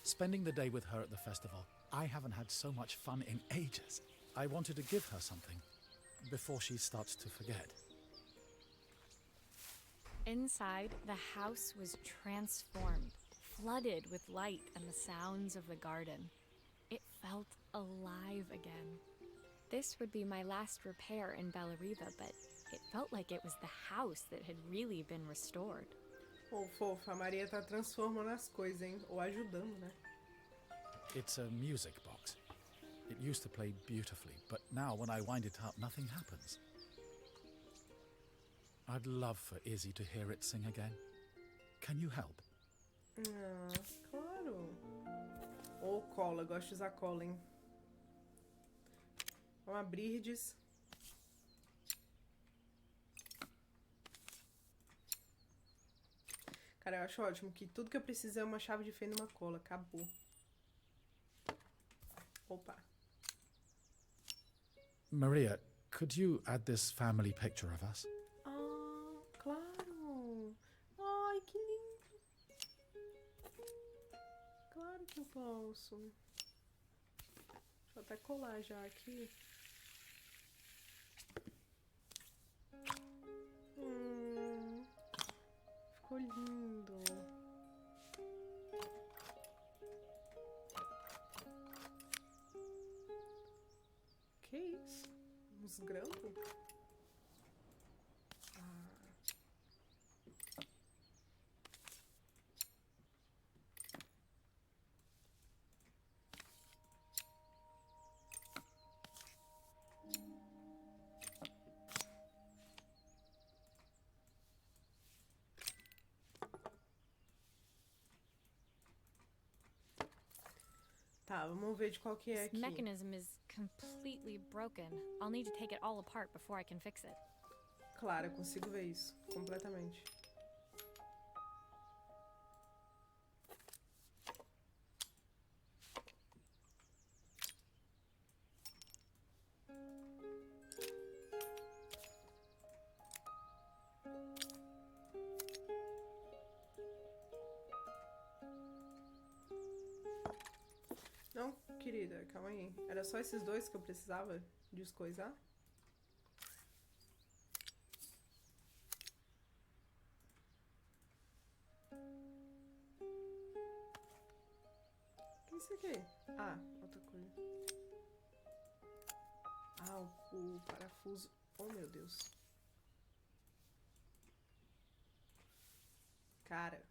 Speaker 5: Spending the day with her at the festival, I haven't had so much fun in ages. I wanted to give her something before she starts to forget.
Speaker 2: Inside, the house was transformed, flooded with light and the sounds of the garden. It felt alive again. This would be my last repair in Bellariva, but it felt like it was the house that had really been restored.
Speaker 1: Ô, fofa, a Maria tá transformando as coisas, hein? Ou ajudando, né?
Speaker 5: It's a music box. It used to play beautifully, but now when I wind it up, nothing happens. I'd love for Izzy to hear it sing again. Can you help?
Speaker 1: Ah, claro. Ou cola, gosto de usar cola, hein? Vamos abrir. Cara, eu acho ótimo que tudo que eu preciso é uma chave de fenda e uma cola. Acabou. Opa.
Speaker 5: Maria, could you add this family picture of us?
Speaker 1: Ah, claro. Ai, que lindo. Claro que eu posso. Deixa eu até colar já aqui. Ficou lindo. Que isso? Uns grampos? Tá, vamos ver de qual que é
Speaker 2: This
Speaker 1: aqui.
Speaker 2: mechanism is completely broken. I'll need to take it all apart before I can fix it.
Speaker 1: Claro, eu consigo ver isso completamente. Não, querida, calma aí. Era só esses dois que eu precisava descoisar? O que é isso aqui? Ah, outra coisa. Ah, o parafuso. Oh, meu Deus. Cara.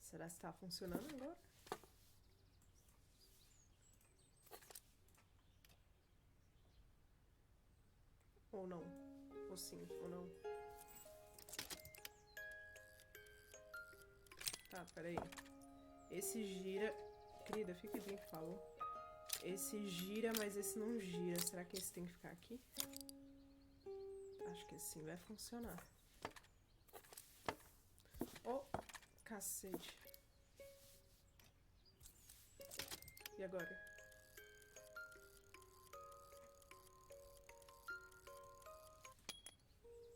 Speaker 1: Será que tá funcionando agora? Ou não? Ou sim, ou não? Tá, peraí. Esse gira... Querida, fica bem, por favor. Esse gira, mas esse não gira. Será que esse tem que ficar aqui? Acho que assim vai funcionar. Oh, cacete. E agora?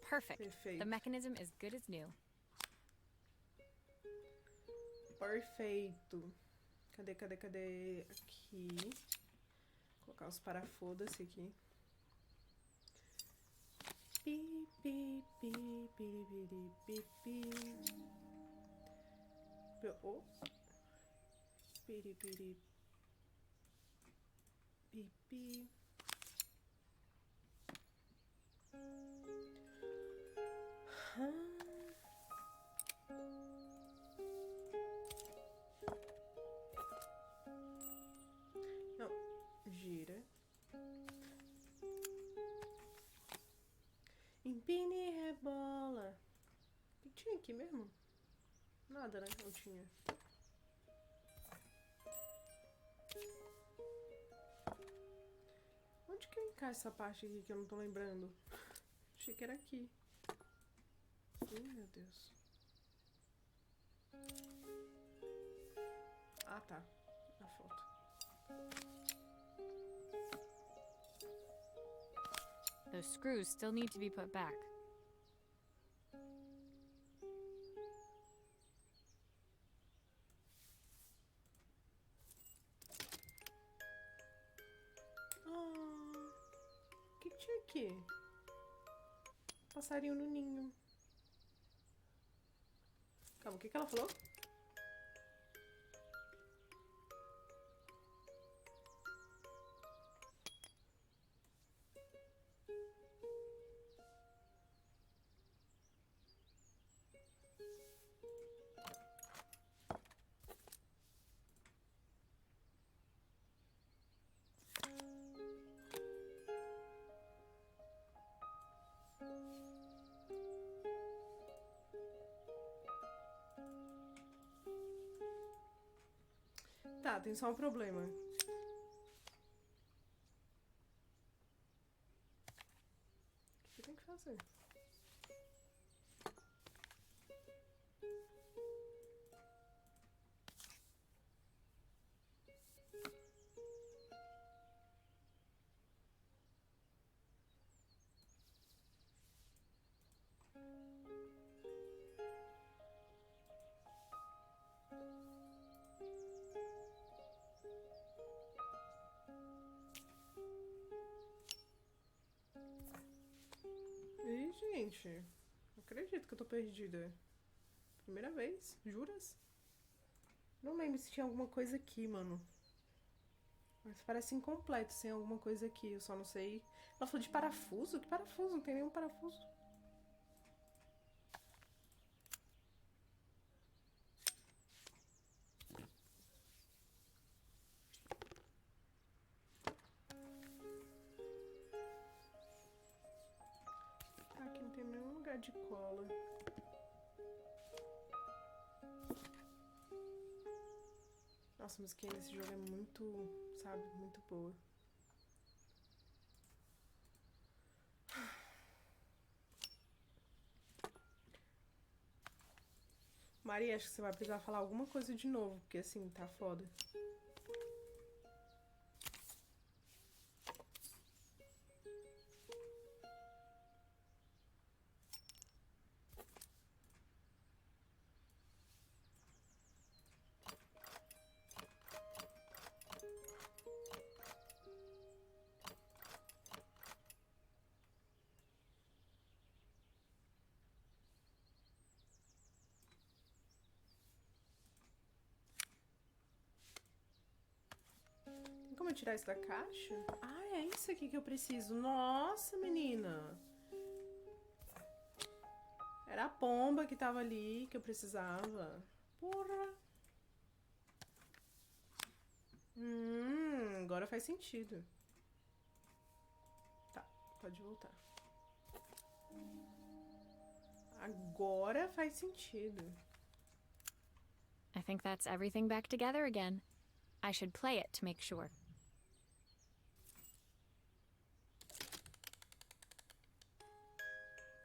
Speaker 2: Perfect.
Speaker 1: Perfeito.
Speaker 2: The mechanism is good as new.
Speaker 1: Perfeito. Cadê? Aqui. Vou colocar os parafusos aqui. Pi, pi, pi, pi, pi, pi, pi. Oh. Piri, piri. Pi, pi. Não, gira. Empine e rebola. O que tinha aqui mesmo? Nada, né? Não tinha. Onde que eu encaixo essa parte aqui que eu não tô lembrando? Achei que era aqui. Ih, meu Deus. Ah, tá. Na foto.
Speaker 2: Those screws still need to be put back.
Speaker 1: O que tinha aqui? Passarinho no ninho. Calma, o que ela falou? Tá, tem só um problema. O que tem que fazer? Ih, gente. Não acredito que eu tô perdida. Primeira vez? Juras? Não lembro se tinha alguma coisa aqui, mano. Mas parece incompleto sem alguma coisa aqui. Eu só não sei. Ela falou de parafuso? Que parafuso? Não tem nenhum parafuso. Tá, aqui não tem nenhum lugar de cola. Nossa, a musiquinha desse jogo é muito, sabe, muito boa. Maria, acho que você vai precisar falar alguma coisa de novo, porque assim, tá foda. Tem como eu tirar isso da caixa? Ah, é isso aqui que eu preciso. Nossa, menina. Era a pomba que tava ali que eu precisava. Porra. Agora faz sentido. Tá, pode voltar. Agora faz sentido.
Speaker 2: I think that's everything back together again. I should play it to make sure.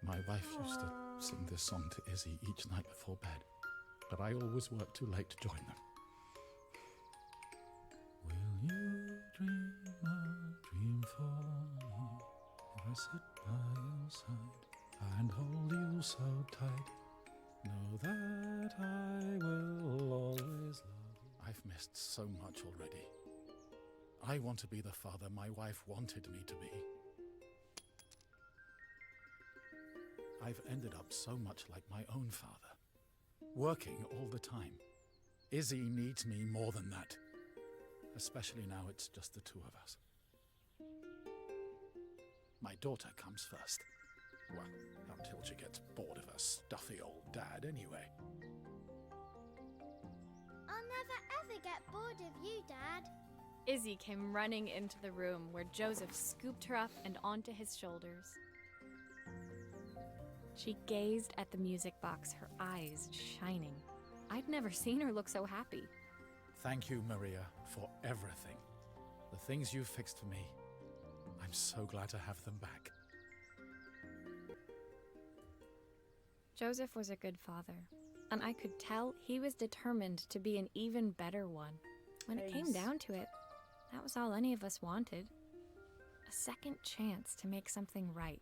Speaker 5: My wife used to sing this song to Izzy each night before bed, but I always worked too late to join them. Will you dream a dream for me if I sit by your side and hold you so tight? Know that I will always love you. I've missed so much already. I want to be the father my wife wanted me to be. I've ended up so much like my own father, working all the time. Izzy needs me more than that, especially now it's just the two of us. My daughter comes first. Well, until she gets bored of her stuffy old dad anyway.
Speaker 3: I'll never ever get bored of you, Dad.
Speaker 2: Izzy came running into the room where Joseph scooped her up and onto his shoulders. She gazed at the music box, her eyes shining. I'd never seen her look so happy.
Speaker 5: Thank you, Maria, for everything. The things you fixed for me. I'm so glad to have them back.
Speaker 2: Joseph was a good father, and I could tell he was determined to be an even better one. When it came
Speaker 1: Nice.
Speaker 2: down to it, that was all any of us wanted. A second chance to make something right.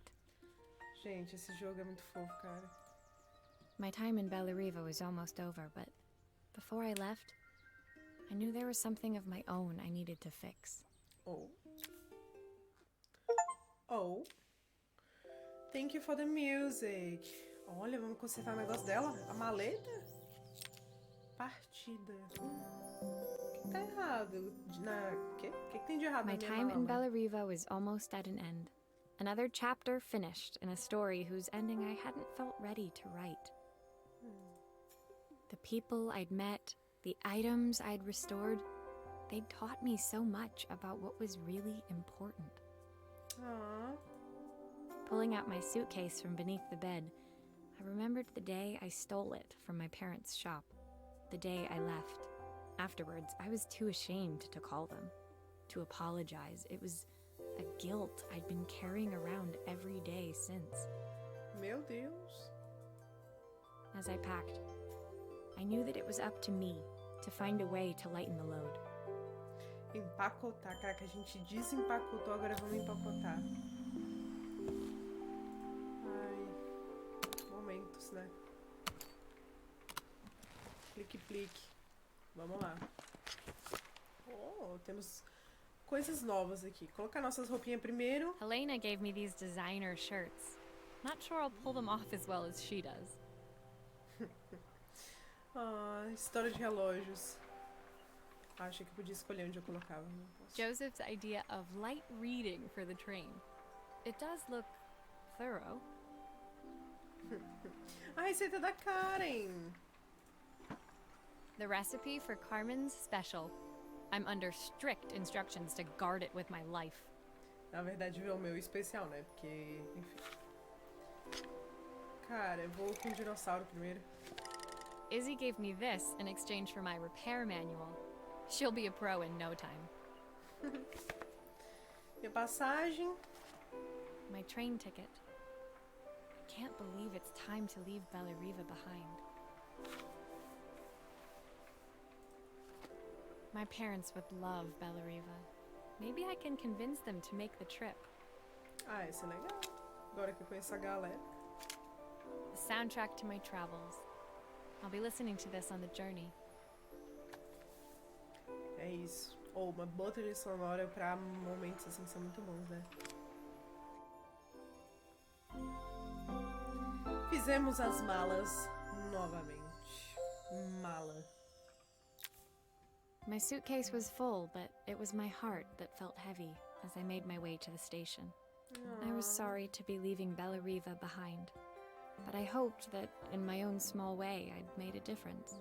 Speaker 1: Gente, esse jogo é muito fofo, cara.
Speaker 2: My time in Bellariva was almost over, but before I left, I knew there was something of my own I needed to fix.
Speaker 1: Oh. Oh. Thank you for the music. Olha, vamos consertar o negócio dela. A maleta. Partida. O que tá errado? O que tem de errado
Speaker 2: My
Speaker 1: na minha
Speaker 2: time in
Speaker 1: mala?
Speaker 2: Bellariva was almost at an end. Another chapter finished in a story whose ending I hadn't felt ready to write. The people I'd met, the items I'd restored, they'd taught me so much about what was really important.
Speaker 1: Ah,
Speaker 2: Pulling out my suitcase from beneath the bed, I remembered the day I stole it from my parents' shop, the day I left. Afterwards, I was too ashamed to call them, to apologize. It was a guilt I'd been carrying around every day since.
Speaker 1: meu Deus.
Speaker 2: As I packed, I knew that it was up to me to find a way to lighten the load.
Speaker 1: Empacotar. Caraca, a gente desempacotou, agora vamos empacotar. Ai. Momentos, né? Plique, plique. Vamos lá. Oh, temos coisas novas aqui. Colocar nossas roupinhas primeiro.
Speaker 2: Helena gave me these designer shirts. Not sure I'll pull them off as well as she does.
Speaker 1: Ah, história de relógios. Achei que eu podia escolher onde eu colocava. Não posso.
Speaker 2: Joseph's idea of light reading for the train. It does look thorough.
Speaker 1: A receita da Karen.
Speaker 2: The recipe for Carmen's special. I'm under strict instructions to guard it with my life.
Speaker 1: Na verdade, é o meu especial, né? Porque, enfim. Cara, eu vou com o dinossauro primeiro.
Speaker 2: Izzy gave me this in exchange for my repair manual. She'll be a pro in no time.
Speaker 1: Minha passagem.
Speaker 2: My train ticket. I can't believe it's time to leave Bellariva behind. My parents would love Bellariva. Maybe I can convince them to make the trip.
Speaker 1: Ah, esse é legal. Agora que eu conheço a galera.
Speaker 2: The soundtrack to my travels. I'll be listening to this on the journey.
Speaker 1: É isso. Ou uma boa trilha sonora pra momentos assim que são muito bons, né? Fizemos as malas novamente. Mala.
Speaker 2: My suitcase was full, but it was my heart that felt heavy as I made my way to the station. I was sorry to be leaving Bellariva behind, but I hoped that in my own small way I'd made a difference.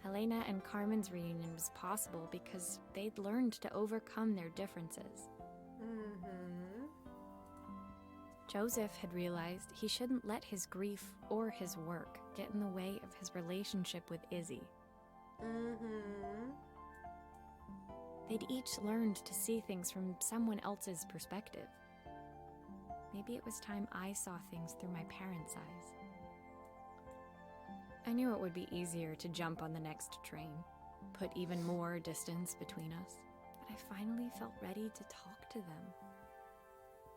Speaker 2: Helena and Carmen's reunion was possible because they'd learned to overcome their differences.
Speaker 1: Uhum.
Speaker 2: Joseph had realized he shouldn't let his grief or his work get in the way of his relationship with Izzy.
Speaker 1: Uhum.
Speaker 2: They'd each learned to see things from someone else's perspective. Maybe it was time I saw things through my parents' eyes. I knew it would be easier to jump on the next train, put even more distance between us, but I finally felt ready to talk to them.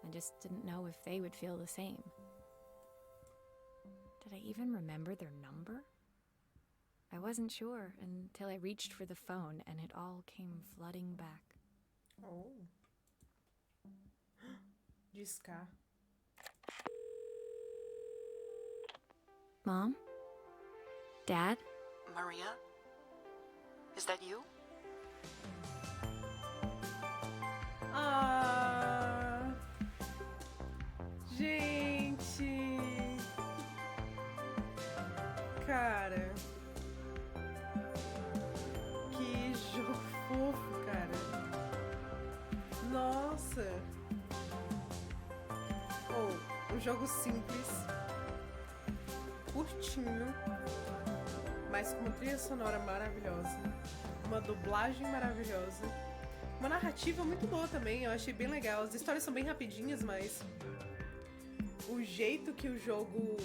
Speaker 2: I just didn't know if they would feel the same. Did I even remember their number? I wasn't sure until I reached for the phone and it all came flooding back.
Speaker 1: Oh. Discar.
Speaker 2: Mom? Dad?
Speaker 8: Maria? Is that you?
Speaker 1: Ah. cara. Que jogo fofo, cara. Nossa. Um jogo simples, curtinho, mas com uma trilha sonora maravilhosa, uma dublagem maravilhosa, uma narrativa muito boa também, eu achei bem legal. As histórias são bem rapidinhas, mas o jeito que o jogo...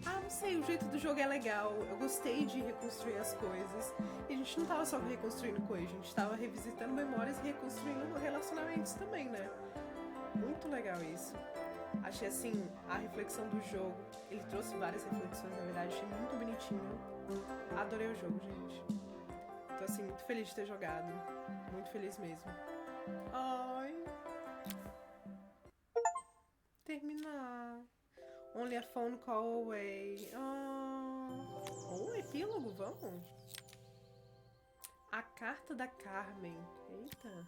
Speaker 1: não sei, o jeito do jogo é legal. Eu gostei de reconstruir as coisas. E a gente não tava só reconstruindo coisas, a gente tava revisitando memórias e reconstruindo relacionamentos também, né? Muito legal isso. Achei, assim, a reflexão do jogo. Ele trouxe várias reflexões, na verdade. Achei muito bonitinho. Adorei o jogo, gente. Tô, assim, muito feliz de ter jogado. Muito feliz mesmo. Ai. Terminar. Only a phone call away. Epílogo, vamos? A carta da Carmen. Eita.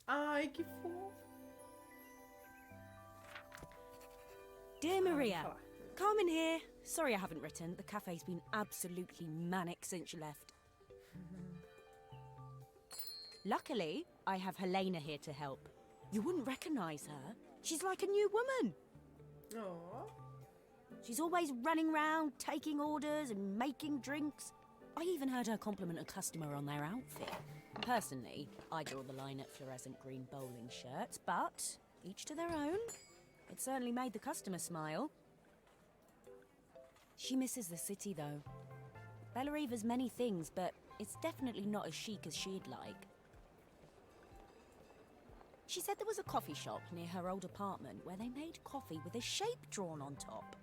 Speaker 1: Ai, que fofo.
Speaker 6: Dear Maria, Carmen here. Sorry I haven't written. The cafe's been absolutely manic since you left. Luckily, I have Helena here to help. You wouldn't recognise her. She's like a new woman.
Speaker 1: Aww.
Speaker 6: She's always running round, taking orders and making drinks. I even heard her compliment a customer on their outfit. Personally, I draw the line at fluorescent green bowling shirts, but each to their own. It certainly made the customer smile. She misses the city, though. Bellariva's many things, but it's definitely not as chic as she'd like. She said there was a coffee shop near her old apartment where they made coffee with a shape drawn on top.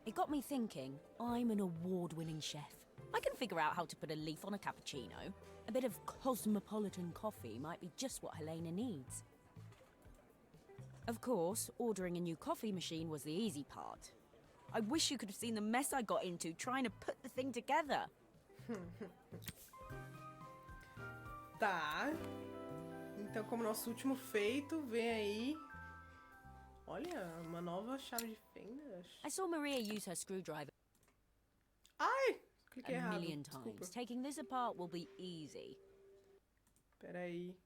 Speaker 6: It got me thinking, I'm an award-winning chef. I can figure out how to put a leaf on a cappuccino. A bit of cosmopolitan coffee might be just what Helena needs. Of course, ordering a new coffee machine was the easy part. I wish you could have seen the mess I got into trying to put the thing together.
Speaker 1: Tá. Então, como nosso último feito, vem aí... Olha, uma nova chave de fendas.
Speaker 6: I saw Maria use her screwdriver
Speaker 1: Ai! Cliquei
Speaker 6: a
Speaker 1: errado.
Speaker 6: million
Speaker 1: Desculpa.
Speaker 6: times. Taking this apart will be easy.
Speaker 1: Peraí.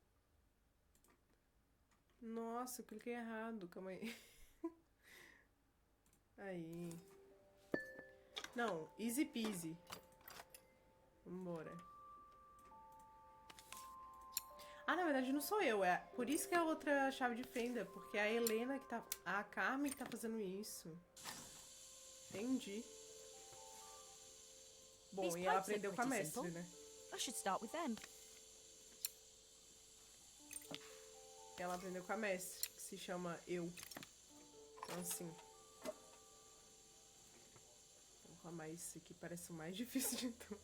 Speaker 1: Nossa, eu cliquei errado. Calma aí. Aí. Não, easy peasy. Vambora. Na verdade não sou eu. É por isso que é a outra chave de fenda. Porque é a Helena que tá... A Carmen que tá fazendo isso. Entendi. Bom,
Speaker 6: These
Speaker 1: e ela
Speaker 6: pipes are
Speaker 1: aprendeu com a
Speaker 6: pretty
Speaker 1: mestre,
Speaker 6: simple.
Speaker 1: né?
Speaker 6: I should start with them.
Speaker 1: Ela aprendeu com a mestre, que se chama Eu. Então, assim... Vou arrumar isso aqui, parece o mais difícil de tudo.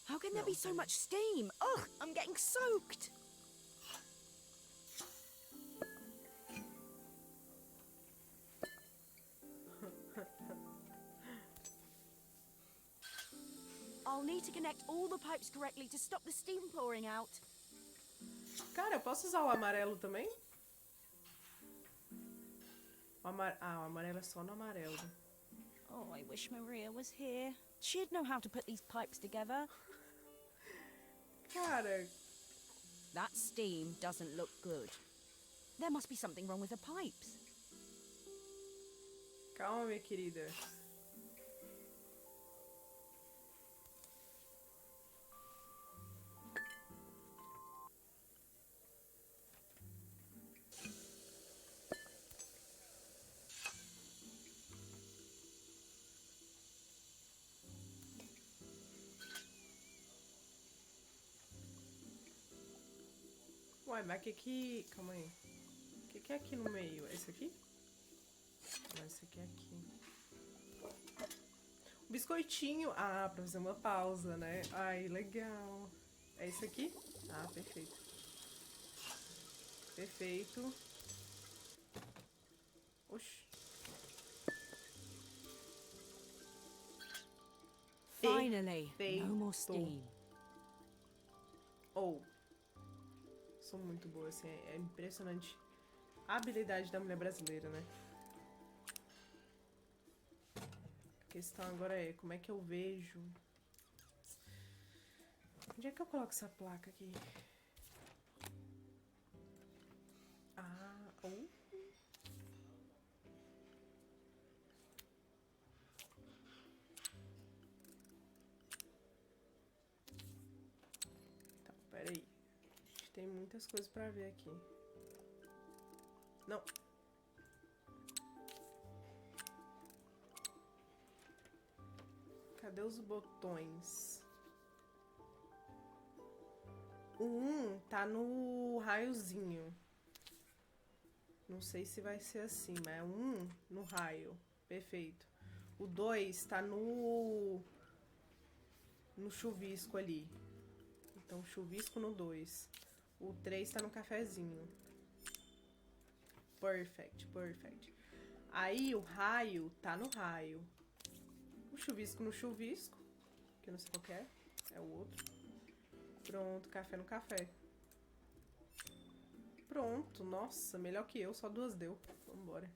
Speaker 6: How can there be so much steam? Ugh, I'm getting soaked. I'll need to connect all the pipes correctly to stop the steam pouring out.
Speaker 1: Cara, eu posso usar o amarelo também? O amarelo é só no amarelo.
Speaker 6: Oh, I wish Maria was here. She'd know how to put these pipes together.
Speaker 1: Cara,
Speaker 6: That steam doesn't look good. There must be something wrong with the pipes.
Speaker 1: calma, minha querida. Uai, mas que... Calma aí. O que é aqui no meio? É esse aqui? Não, esse aqui é aqui. O biscoitinho. Ah, pra fazer uma pausa, né? Ai, legal. É esse aqui? Ah, perfeito. Perfeito. Oxi.
Speaker 6: Finally,
Speaker 1: Perfeito.
Speaker 6: no more steam.
Speaker 1: Ou. Sou muito boa, assim. É impressionante A habilidade da mulher brasileira, né? A questão agora é, como é que eu vejo... Onde é que eu coloco essa placa aqui? Ah, Então, peraí. A gente tem muitas coisas pra ver aqui. Não. Cadê os botões? O 1 tá no raiozinho. Não sei se vai ser assim, mas é 1 no raio. Perfeito. O 2 tá no chuvisco ali. Então, chuvisco no 2. O 3 tá no cafezinho. Perfect, perfect. Aí, o raio tá no raio. O chuvisco no chuvisco. Que eu não sei qual que é. É o outro. Pronto, café no café. Pronto, nossa, melhor que eu, só 2 deu. Vambora.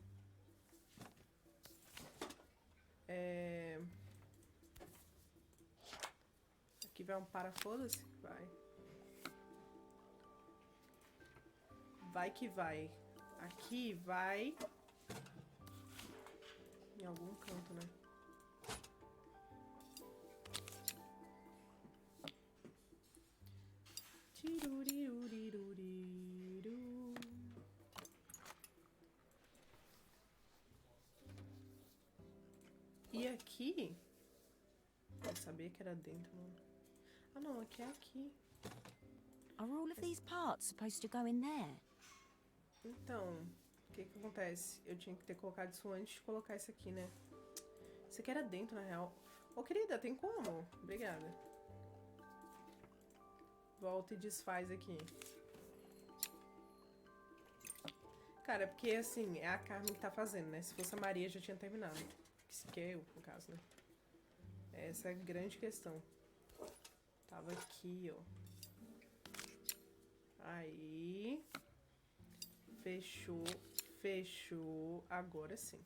Speaker 1: Aqui vai um parafoda-se? Vai. Vai que vai. Aqui vai... Em algum canto, né? E aqui... Eu sabia que era dentro, mano. Ah, não, aqui é aqui.
Speaker 6: Are all of these parts supposed to go in there?
Speaker 1: Então, o que que acontece? Eu tinha que ter colocado isso antes de colocar isso aqui, né? Isso aqui era dentro, na real. Ô, querida, tem como? Obrigada. Volta e desfaz aqui. Cara, porque assim, é a Carmen que tá fazendo, né? Se fosse a Maria, já tinha terminado. Que é eu, no caso, né? Essa é a grande questão. Tava aqui, ó. Aí... Fechou, fechou. Agora sim.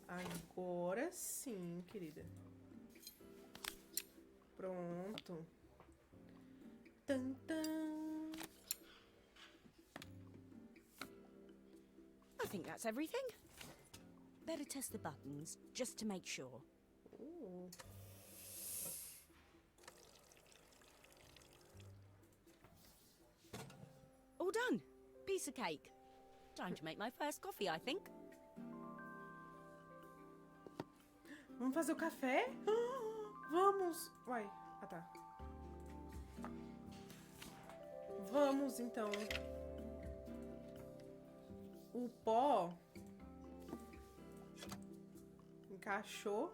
Speaker 1: Agora sim, querida. Pronto. Tan, tan.
Speaker 6: I think that's everything. Better test the buttons, just to make sure. All done. Piece of cake. Time to make my first coffee, I think.
Speaker 1: Vamos fazer o café? Vamos! Uai, ah tá. Vamos, então. O pó encaixou.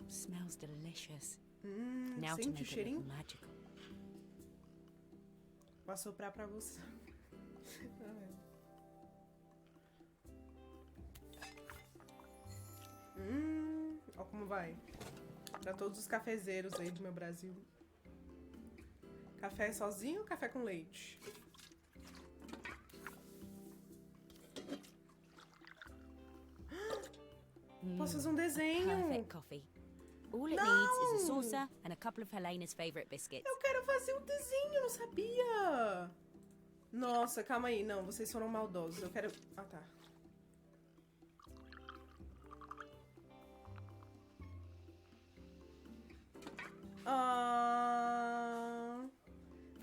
Speaker 6: Smells delicious. Now to
Speaker 1: Sente o
Speaker 6: make it
Speaker 1: cheirinho?
Speaker 6: look magical.
Speaker 1: Vou assoprar pra você. Ó como vai. Pra todos os cafezeiros aí do meu Brasil. Café sozinho ou café com leite? Posso fazer um desenho?
Speaker 6: Perfect coffee. All it needs is a saucer and a couple of Helena's favorite biscuits.
Speaker 1: Eu quero fazer um desenho, não sabia. Nossa, calma aí. Não, vocês foram maldosos. Eu quero... Ah, tá.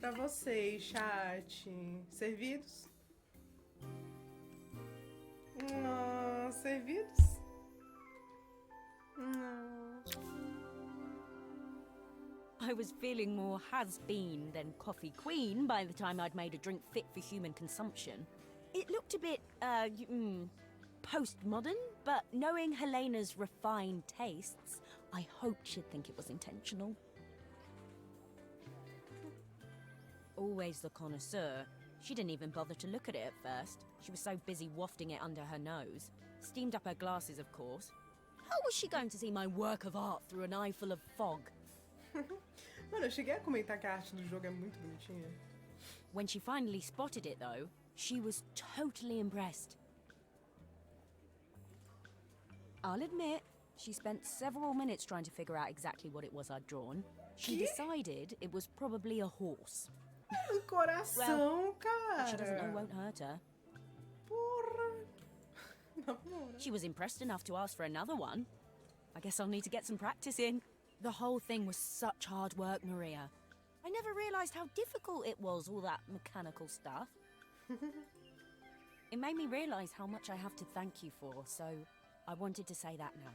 Speaker 1: Pra vocês, chat. Servidos? Servidos?
Speaker 6: I was feeling more has-been than coffee queen by the time I'd made a drink fit for human consumption. It looked a bit, postmodern, but knowing Helena's refined tastes, I hoped she'd think it was intentional. Always the connoisseur, she didn't even bother to look at it at first. She was so busy wafting it under her nose. Steamed up her glasses, of course. How was she going to see my work of art through an eye full of fog?
Speaker 1: Mano, eu cheguei a comentar que a arte do jogo é muito bonitinha.
Speaker 6: When she finally spotted it, though, she was totally impressed. I'll admit, she spent several minutes trying to figure out exactly what it was I'd drawn. She decided it was probably a horse.
Speaker 1: Coração, cara.
Speaker 6: What she doesn't know won't hurt her.
Speaker 1: Porra.
Speaker 6: She was impressed enough to ask for another one. I guess I'll need to get some practice in. The whole thing was such hard work, Maria. I never realised how difficult it was, all that mechanical stuff. It made me realise how much I have to thank you for, so I wanted to say that now.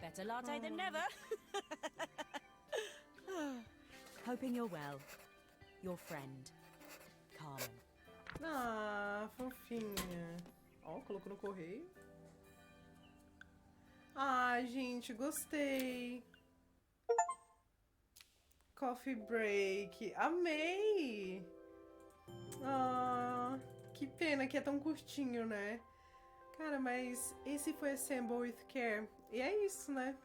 Speaker 6: Better latte than never. Hoping you're well. Your friend, Carmen.
Speaker 1: Ah, fofinha. Ó, colocou no correio. Ai, gente, gostei. Coffee break. Amei! Ah, que pena que é tão curtinho, né? Cara, mas esse foi Assemble with Care. E é isso, né?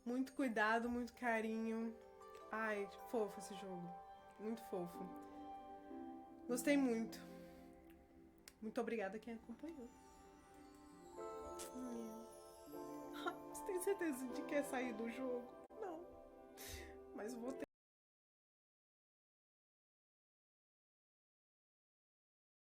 Speaker 1: Muito cuidado, muito carinho. Ai, fofo esse jogo. Muito fofo. Gostei muito. Muito obrigada a quem acompanhou. Você tem certeza de que quer sair do jogo? Não. Mas vou ter